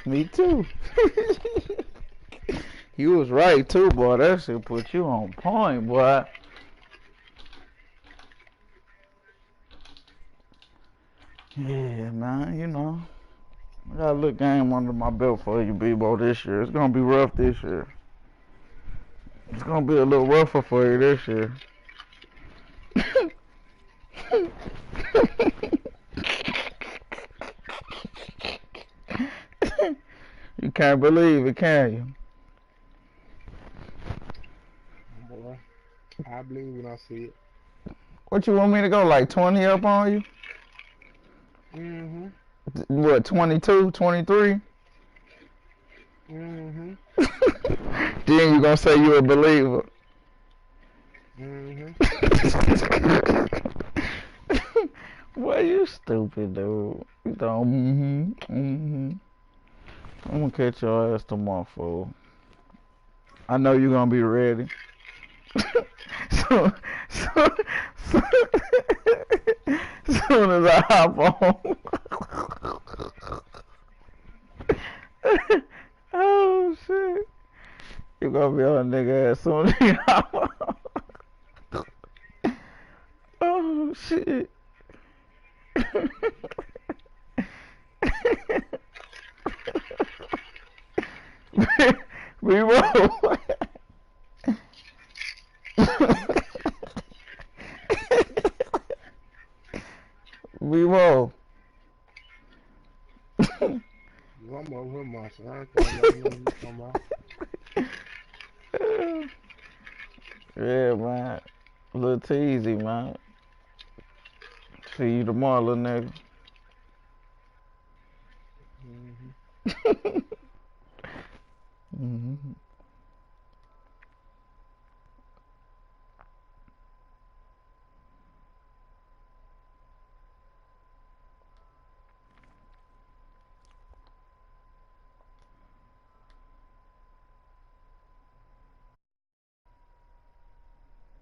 Me too. You was right too, boy. That shit put you on point, boy. Yeah, man, you know. I got a little game under my belt for you, Bebo, this year. It's gonna be rough this year. It's gonna be a little rougher for you this year. You can't believe it, can you? Boy, I believe when I see it. What you want me to go, like 20 up on you? What, 22, 23? Then you gonna say you a believer. Boy, you stupid, dude. You don't, I'm gonna catch your ass tomorrow, fool. I know you gonna be ready. so soon as I hop on. Oh shit. You gonna be on nigga ass soon as you hop on. Oh shit. We roll. We roll. I'm over my son. Yeah, man. A little teasy, man. See you tomorrow, little nigga.